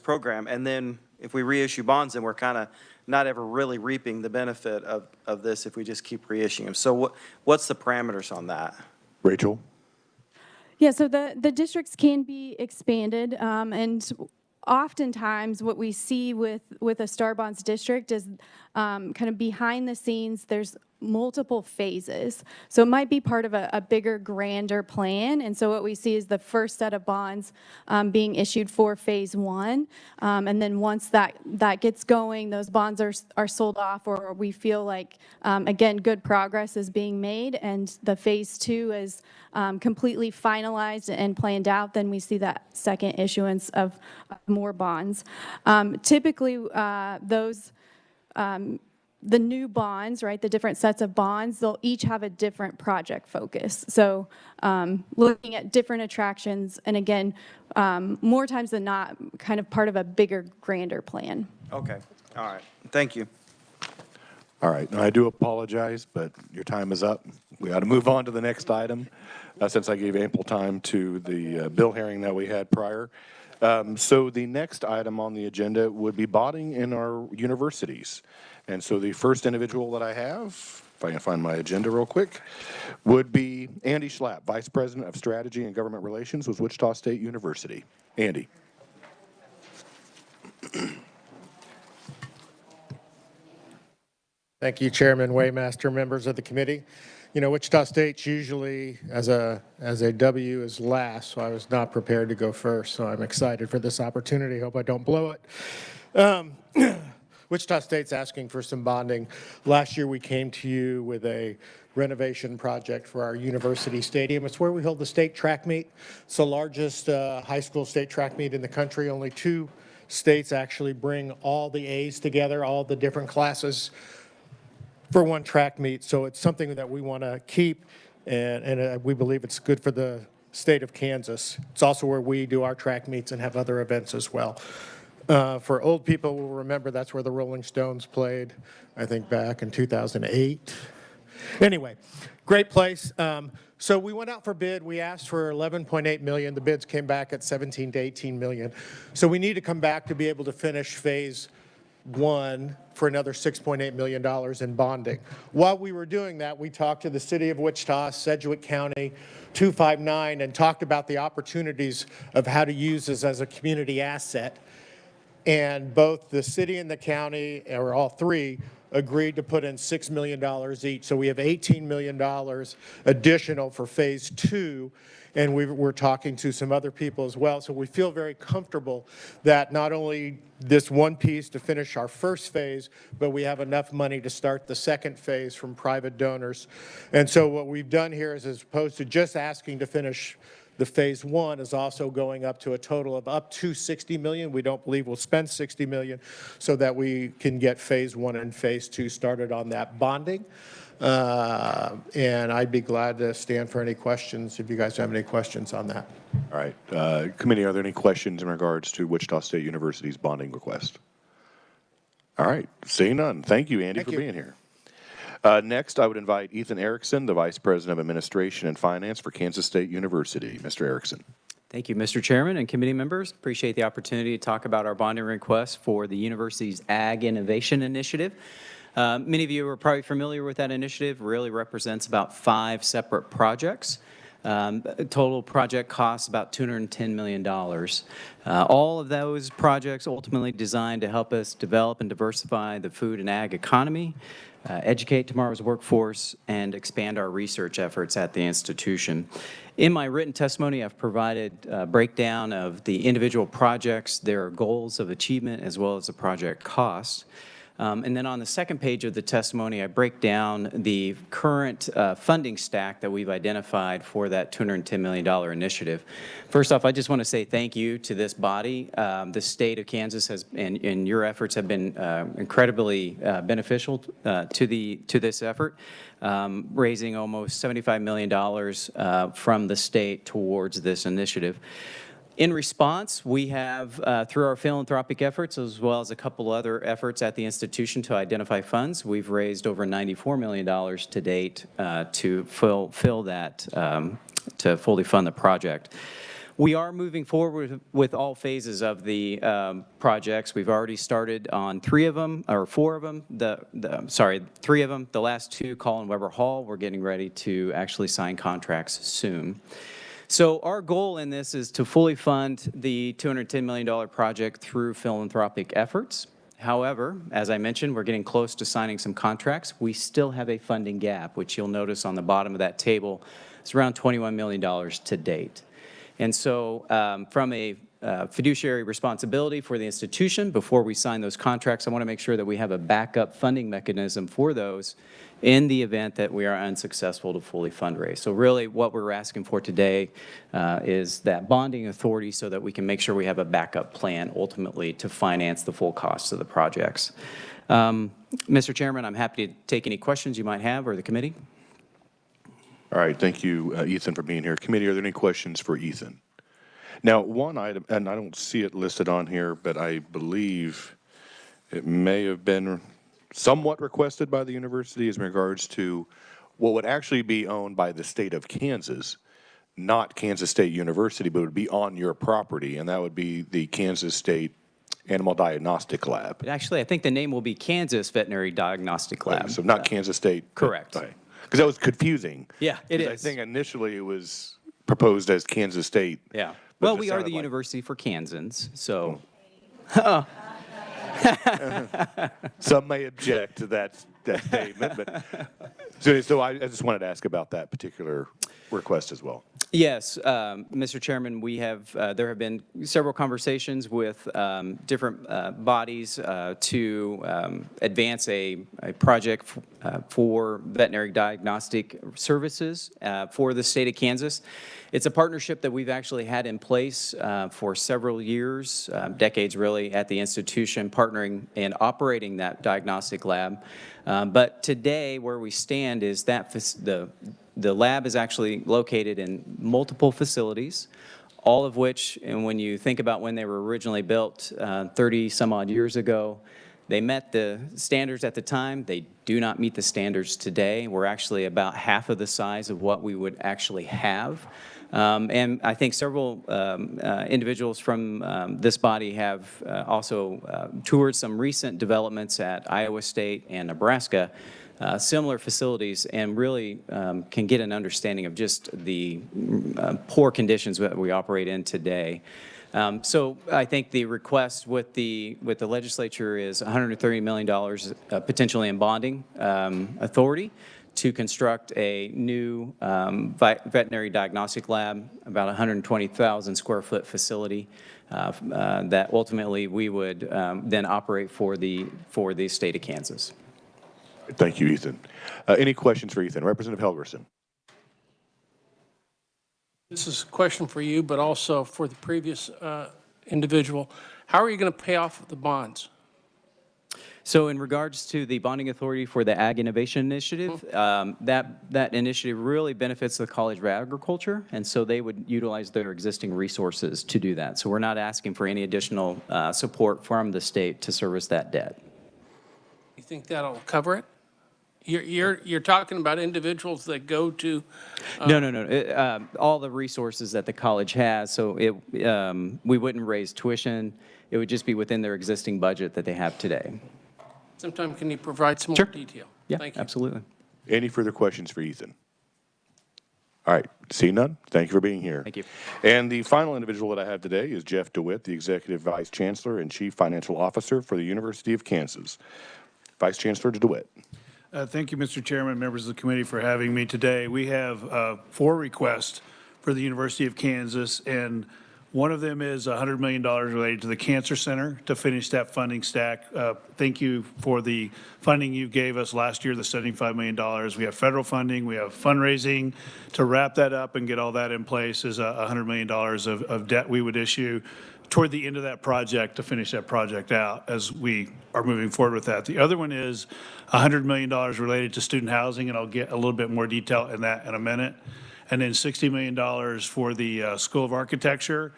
program, and then if we reissue bonds, then we're kind of not ever really reaping the benefit of this if we just keep reissuing them. So what's the parameters on that? Rachel? Yeah, so the districts can be expanded, and oftentimes what we see with a Star Bonds district is kind of behind the scenes, there's multiple phases. So it might be part of a bigger, grander plan. And so what we see is the first set of bonds being issued for phase 1. And then once that gets going, those bonds are sold off, or we feel like, again, good progress is being made and the phase 2 is completely finalized and planned out, then we see that second issuance of more bonds. Typically, the new bonds, right, the different sets of bonds, they'll each have a different project focus. So looking at different attractions, and again, more times than not, kind of part of a bigger, grander plan. Okay, all right, thank you. All right, and I do apologize, but your time is up. We ought to move on to the next item, since I gave ample time to the bill hearing that we had prior. So the next item on the agenda would be bonding in our universities. And so the first individual that I have, if I can find my agenda real quick, would be Andy Schlapp, Vice President of Strategy and Government Relations with Wichita State University. Andy. Thank you, Chairman, Waymaster, members of the committee. You know, Wichita State's usually, as a W, is last, so I was not prepared to go first, so I'm excited for this opportunity. Hope I don't blow it. Wichita State's asking for some bonding. Last year, we came to you with a renovation project for our university stadium. It's where we hold the state track meet. It's the largest high school state track meet in the country. Only 2 states actually bring all the A's together, all the different classes for one track meet. So it's something that we want to keep, and we believe it's good for the state of Kansas. It's also where we do our track meets and have other events as well. For old people will remember that's where the Rolling Stones played, I think back in 2008. Anyway, great place. So we went out for bid. We asked for 11.8 million. The bids came back at 17 to 18 million. So we need to come back to be able to finish phase one for another $6.8 million in bonding. While we were doing that, we talked to the City of Wichita, Sedgwick County, 259, and talked about the opportunities of how to use this as a community asset. And both the city and the county, or all three, agreed to put in $6 million each. So we have $18 million additional for phase 2. And we're talking to some other people as well. So we feel very comfortable that not only this one piece to finish our first phase, but we have enough money to start the second phase from private donors. And so what we've done here is, as opposed to just asking to finish the phase 1, is also going up to a total of up to $60 million. We don't believe we'll spend $60 million, so that we can get phase 1 and phase 2 started on that bonding. And I'd be glad to stand for any questions if you guys have any questions on that. All right. Committee, are there any questions in regards to Wichita State University's bonding request? All right. Seeing none. Thank you, Andy, for being here. Next, I would invite Ethan Erickson, the Vice President of Administration and Finance for Kansas State University. Mr. Erickson. Thank you, Mr. Chairman and committee members. Appreciate the opportunity to talk about our bonding request for the university's Ag Innovation Initiative. Many of you are probably familiar with that initiative. It really represents about 5 separate projects. Total project costs about $210 million. All of those projects ultimately designed to help us develop and diversify the food and ag economy, educate tomorrow's workforce, and expand our research efforts at the institution. In my written testimony, I've provided a breakdown of the individual projects, their goals of achievement, as well as the project cost. And then on the second page of the testimony, I break down the current funding stack that we've identified for that $210 million initiative. First off, I just want to say thank you to this body. The state of Kansas has, and your efforts have been incredibly beneficial to this effort, raising almost $75 million from the state towards this initiative. In response, we have, through our philanthropic efforts, as well as a couple other efforts at the institution to identify funds, we've raised over $94 million to date to fill that, to fully fund the project. We are moving forward with all phases of the projects. We've already started on 3 of them, or 4 of them. 3 of them. The last 2, Colin Weber Hall, we're getting ready to actually sign contracts soon. So our goal in this is to fully fund the $210 million project through philanthropic efforts. However, as I mentioned, we're getting close to signing some contracts. We still have a funding gap, which you'll notice on the bottom of that table. It's around $21 million to date. And so from a fiduciary responsibility for the institution, before we sign those contracts, I want to make sure that we have a backup funding mechanism for those in the event that we are unsuccessful to fully fundraise. So really what we're asking for today is that bonding authority so that we can make sure we have a backup plan ultimately to finance the full costs of the projects. Mr. Chairman, I'm happy to take any questions you might have, or the committee. All right. Thank you, Ethan, for being here. Committee, are there any questions for Ethan? Now, one item, and I don't see it listed on here, but I believe it may have been somewhat requested by the university as in regards to what would actually be owned by the state of Kansas, not Kansas State University, but would be on your property, and that would be the Kansas State Animal Diagnostic Lab. Actually, I think the name will be Kansas Veterinary Diagnostic Lab. Right, so not Kansas State. Correct. Because that was confusing. Yeah, it is. I think initially it was proposed as Kansas State. Yeah. Well, we are the University for Kansans, so. Some may object to that statement, but so I just wanted to ask about that particular request as well. Yes, Mr. Chairman, we have there have been several conversations with different bodies to advance a project for veterinary diagnostic services for the state of Kansas. It's a partnership that we've actually had in place for several years, decades really, at the institution, partnering and operating that diagnostic lab. But today, where we stand is that the lab is actually located in multiple facilities, all of which, and when you think about when they were originally built 30 some odd years ago, They met the standards at the time. They do not meet the standards today. We're actually about half of the size of what we would actually have. And I think several individuals from this body have also toured some recent developments at Iowa State and Nebraska, similar facilities, and really can get an understanding of just the poor conditions that we operate in today. So I think the request with the legislature is $130 million potentially in bonding authority to construct a new veterinary diagnostic lab, about 120,000 square foot facility that ultimately we would then operate for the state of Kansas. Thank you, Ethan. Any questions for Ethan? Representative Helgerson. This is a question for you, but also for the previous individual. How are you going to pay off the bonds? So in regards to the bonding authority for the Ag Innovation Initiative, that initiative really benefits the College of Agriculture, and so they would utilize their existing resources to do that. So we're not asking for any additional support from the state to service that debt. You think that'll cover it? You're talking about individuals that go to... No. All the resources that the college has, so we wouldn't raise tuition. It would just be within their existing budget that they have today. Sometime can you provide some more detail? Yeah, Thank you. absolutely. Any further questions for Ethan? All right, see none. Thank you for being here. Thank you. And the final individual that I have today is Jeff DeWitt, the Executive Vice Chancellor and Chief Financial Officer for the University of Kansas. Vice Chancellor DeWitt. Thank you, Mr. Chairman, members of the committee, for having me today. We have 4 requests for the University of Kansas, and one of them is $100 million related to the Cancer Center to finish that funding stack. Thank you for the funding you gave us last year, the $75 million. We have federal funding, we have fundraising. To wrap that up and get all that in place is $100 million of debt we would issue toward the end of that project to finish that project out as we are moving forward with that. The other one is $100 million related to student housing, and I'll get a little bit more detail in that in a minute. And then $60 million for the School of Architecture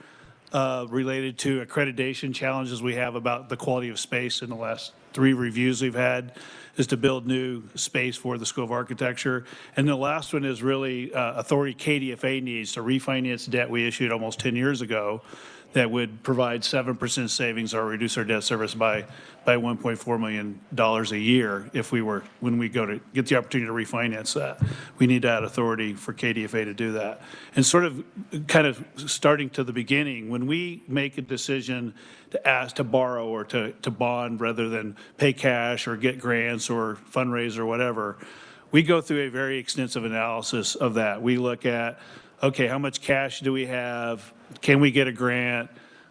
related to accreditation challenges we have about the quality of space in the last 3 reviews we've had, is to build new space for the School of Architecture. And the last one is really authority KDFA needs to refinance debt we issued almost 10 years ago that would provide 7% savings or reduce our debt service by $1.4 million a year when we go to get the opportunity to refinance that. We need to add authority for KDFA to do that. And sort of kind of starting to the beginning, when we make a decision to ask to borrow or to bond rather than pay cash or get grants or fundraise or whatever, we go through a very extensive analysis of that. We look at, okay, how much cash do we have? Can we get a grant?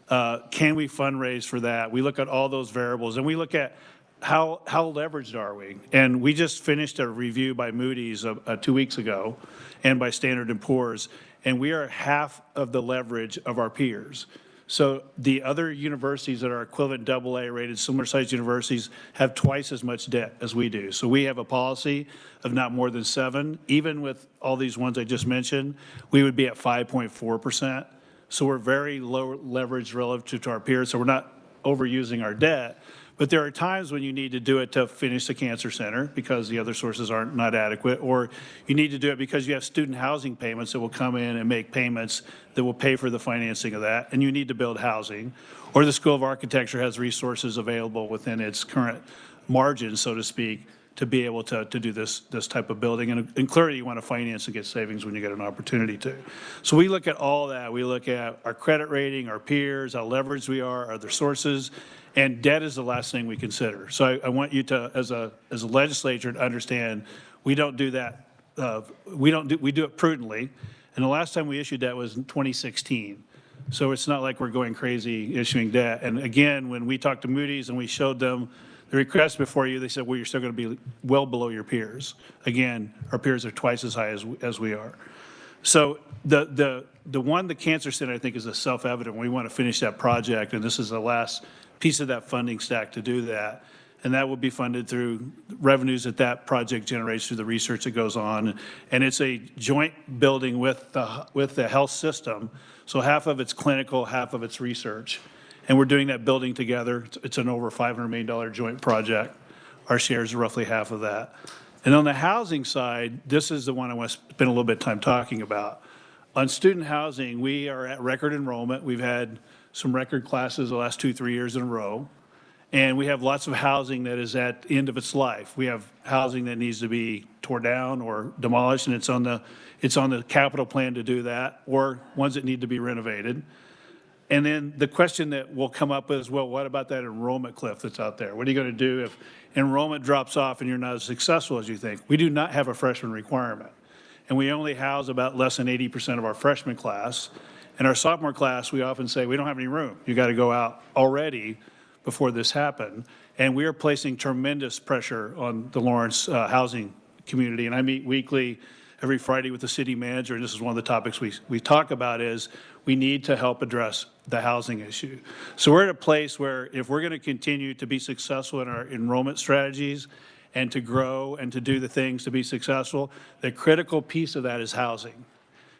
Can we fundraise for that? We look at all those variables, and we look at how leveraged are we? And we just finished a review by Moody's 2 weeks ago and by Standard & Poor's, and we are half of the leverage of our peers. So the other universities that are equivalent AA rated, similar sized universities, have twice as much debt as we do. So we have a policy of not more than 7. Even with all these ones I just mentioned, we would be at 5.4%. So we're very low leverage relative to our peers. So we're not overusing our debt. But there are times when you need to do it to finish the Cancer Center because the other sources are not adequate, or you need to do it because you have student housing payments that will come in and make payments that will pay for the financing of that, and you need to build housing. Or the School of Architecture has resources available within its current margins, so to speak, to be able to do this type of building. And clearly you want to finance and get savings when you get an opportunity to. So we look at all that. We look at our credit rating, our peers, how leveraged we are, other sources, and debt is the last thing we consider. So I want you to, as a legislature, to understand we don't do that. We do it prudently. And the last time we issued debt was in 2016. So it's not like we're going crazy issuing debt. And again, when we talked to Moody's and we showed them the request before you, they said, well, you're still going to be well below your peers. Again, our peers are twice as high as we are. So the Cancer Center, I think, is a self-evident. We want to finish that project, and this is the last piece of that funding stack to do that. And that will be funded through revenues that project generates through the research that goes on. And it's a joint building with the health system. So half of it's clinical, half of it's research. And we're doing that building together. It's an over $500 million joint project. Our share is roughly half of that. And on the housing side, this is the one I want to spend a little bit of time talking about. On student housing, we are at record enrollment. We've had some record classes the last 2-3 years in a row. And we have lots of housing that is at the end of its life. We have housing that needs to be torn down or demolished, and it's on the capital plan to do that, or ones that need to be renovated. And then the question that will come up is, well, what about that enrollment cliff that's out there? What are you going to do if enrollment drops off and you're not as successful as you think? We do not have a freshman requirement, and we only house about less than 80% of our freshman class. In our sophomore class, we often say, we don't have any room. You got to go out already before this happened. And we are placing tremendous pressure on the Lawrence housing community. And I meet weekly, every Friday, with the city manager, and this is one of the topics we talk about is we need to help address the housing issue. So we're at a place where if we're going to continue to be successful in our enrollment strategies and to grow and to do the things to be successful, the critical piece of that is housing.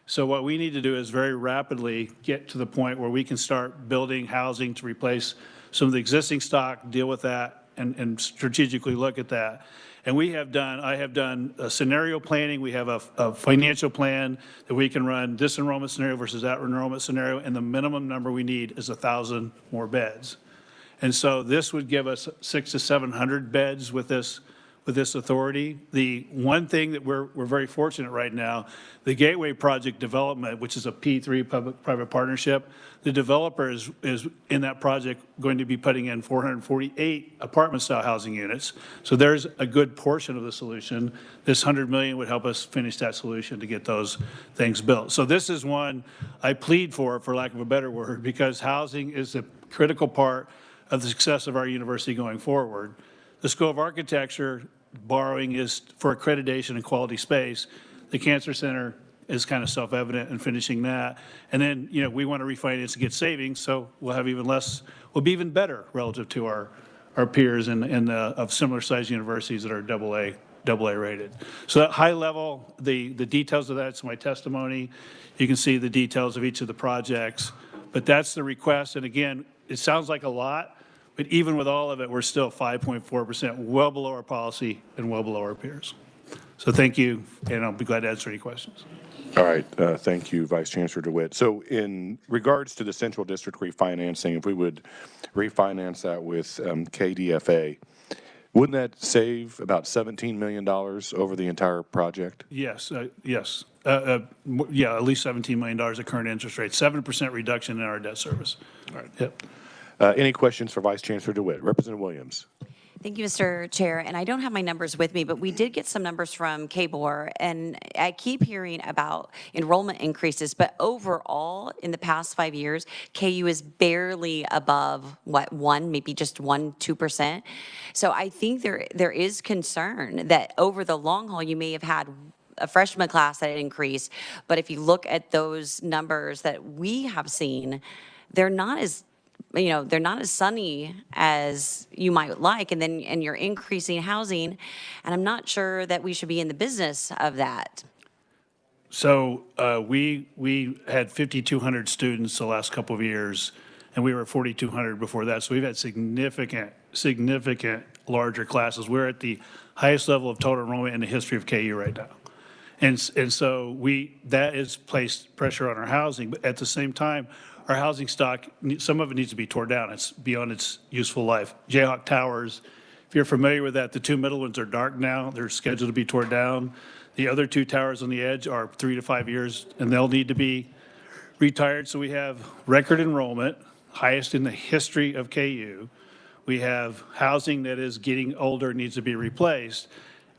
So what we need to do is very rapidly get to the point where we can start building housing to replace some of the existing stock, deal with that, and strategically look at that. And I have done a scenario planning. We have a financial plan that we can run this enrollment scenario versus that enrollment scenario, and the minimum number we need is 1,000 more beds. And so this would give us 600 to 700 beds with this authority. The one thing that we're very fortunate right now, the Gateway Project development, which is a P3 public-private partnership, the developer is in that project going to be putting in 448 apartment-style housing units. So there's a good portion of the solution. This $100 million would help us finish that solution to get those things built. So this is one I plead for lack of a better word, because housing is a critical part of the success of our university going forward. The School of Architecture borrowing is for accreditation and quality space. The Cancer Center is kind of self-evident in finishing that. And then, we want to refinance and get savings, so we'll have even less, we'll be even better relative to our peers of similar sized universities that are AA rated. So at high level, the details of that's my testimony. You can see the details of each of the projects, but that's the request. And again, it sounds like a lot, but even with all of it, we're still 5.4%, well below our policy and well below our peers. So thank you, and I'll be glad to answer any questions. All right. Thank you, Vice Chancellor DeWitt. So in regards to the Central District refinancing, if we would refinance that with KDFA, wouldn't that save about $17 million over the entire project? Yes, yes. Yeah, at least $17 million at current interest rate, 7% reduction in our debt service. All right. Yep. Any questions for Vice Chancellor DeWitt? Representative Williams. Thank you, Mr. Chair. And I don't have my numbers with me, but we did get some numbers from KBOR, and I keep hearing about enrollment increases, but overall, in the past 5 years, KU is barely above, maybe just 2%. So I think there is concern that over the long haul, you may have had a freshman class that increased, but if you look at those numbers that we have seen, they're not as sunny as you might like, and you're increasing housing, and I'm not sure that we should be in the business of that. So we had 5,200 students the last couple of years, and we were at 4,200 before that. So we've had significant larger classes. We're at the highest level of total enrollment in the history of KU right now. And so that has placed pressure on our housing, but at the same time, our housing stock, some of it needs to be torn down. It's beyond its useful life. Jayhawk Towers, if you're familiar with that, the two middle ones are dark now. They're scheduled to be torn down. The other two towers on the edge are 3 to 5 years, and they'll need to be retired. So we have record enrollment, highest in the history of KU. We have housing that is getting older, needs to be replaced.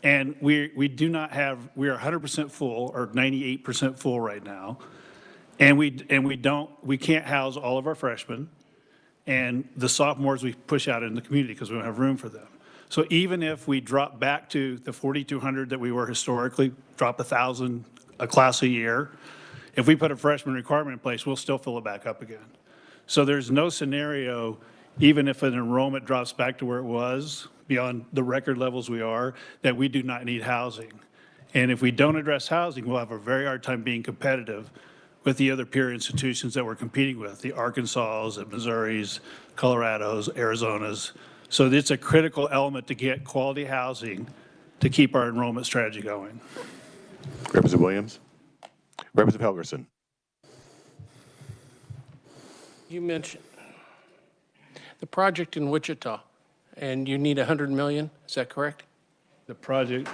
And we are 100% full, or 98% full right now. And we can't house all of our freshmen, and the sophomores we push out in the community because we don't have room for them. So even if we drop back to the 4,200 that we were historically, drop 1,000 a class a year, if we put a freshman requirement in place, we'll still fill it back up again. So there's no scenario, even if an enrollment drops back to where it was, beyond the record levels we are, that we do not need housing. And if we don't address housing, we'll have a very hard time being competitive with the other peer institutions that we're competing with, the Arkansas, the Missouris, Colorados, Arizonas. So it's a critical element to get quality housing to keep our enrollment strategy going. Representative Williams. Representative Helgerson. You mentioned the project in Wichita, and you need 100 million, is that correct? The project,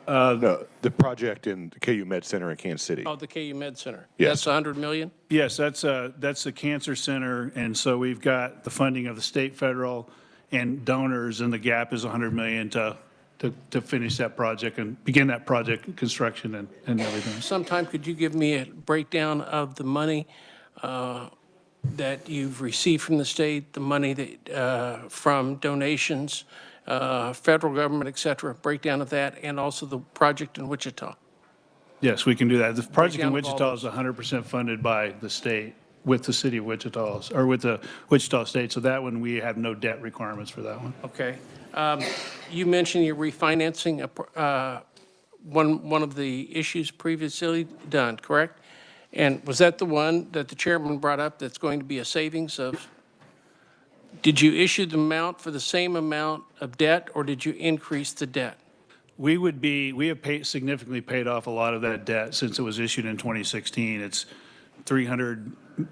no, the project in the KU Med Center in Kansas City. Oh, the KU Med Center. Yes. That's 100 million? yes, that's the cancer center, and so we've got the funding of the state, federal, and donors, and the gap is 100 million to finish that project and begin that project construction and everything. Sometime could you give me a breakdown of the money that you've received from the state, the money that from donations, federal government, et cetera, breakdown of that, and also the project in Wichita? Yes, we can do that. The project in Breakdown of all Wichita is 100% funded by the state with the city of Wichita, or with the Wichita State. So that one, we have no debt requirements for that one. Okay. You mentioned you're refinancing one of the issues previously done, correct? And was that the one that the chairman brought up that's going to be a savings of? Did you issue the amount for the same amount of debt, or did you increase the debt? We have significantly paid off a lot of that debt since it was issued in 2016. It's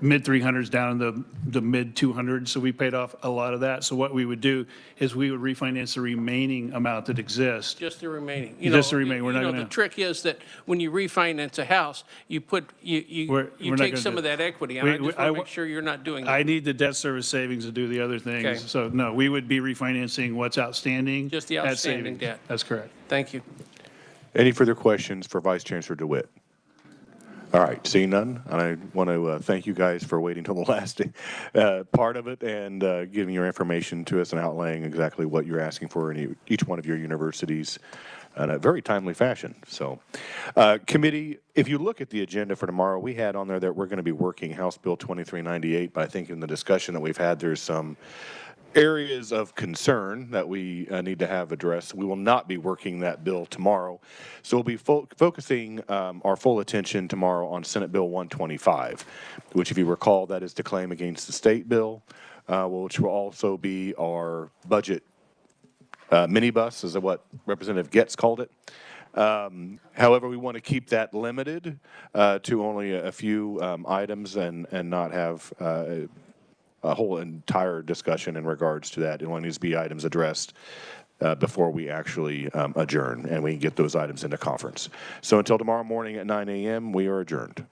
mid 300s down in the mid 200s. So we paid off a lot of that. So what we would do is we would refinance the remaining amount that exists. Just the remaining. Just the remaining. We're not going to. The trick is that when you refinance a house, you take some of that equity. And I just want to make sure you're not doing that. I need the debt service savings to do the other things. Okay. So no, we would be refinancing what's outstanding. Just the at outstanding savings. debt. That's correct. Thank you. Any further questions for Vice Chancellor DeWitt? All right, seeing none, I want to thank you guys for waiting till the last part of it and giving your information to us and outlaying exactly what you're asking for in each one of your universities in a very timely fashion. So, committee, if you look at the agenda for tomorrow, we had on there that we're going to be working House Bill 2398, but I think in the discussion that we've had, there's some areas of concern that we need to have addressed. We will not be working that bill tomorrow. So we'll be focusing our full attention tomorrow on Senate Bill 125, which, if you recall, that is the claim against the state bill, which will also be our budget minibus, is what Representative Getz called it. However, we want to keep that limited to only a few items and not have a whole entire discussion in regards to that. It only needs to be items addressed before we actually adjourn, and we can get those items into conference. So until tomorrow morning at 9 a.m., we are adjourned.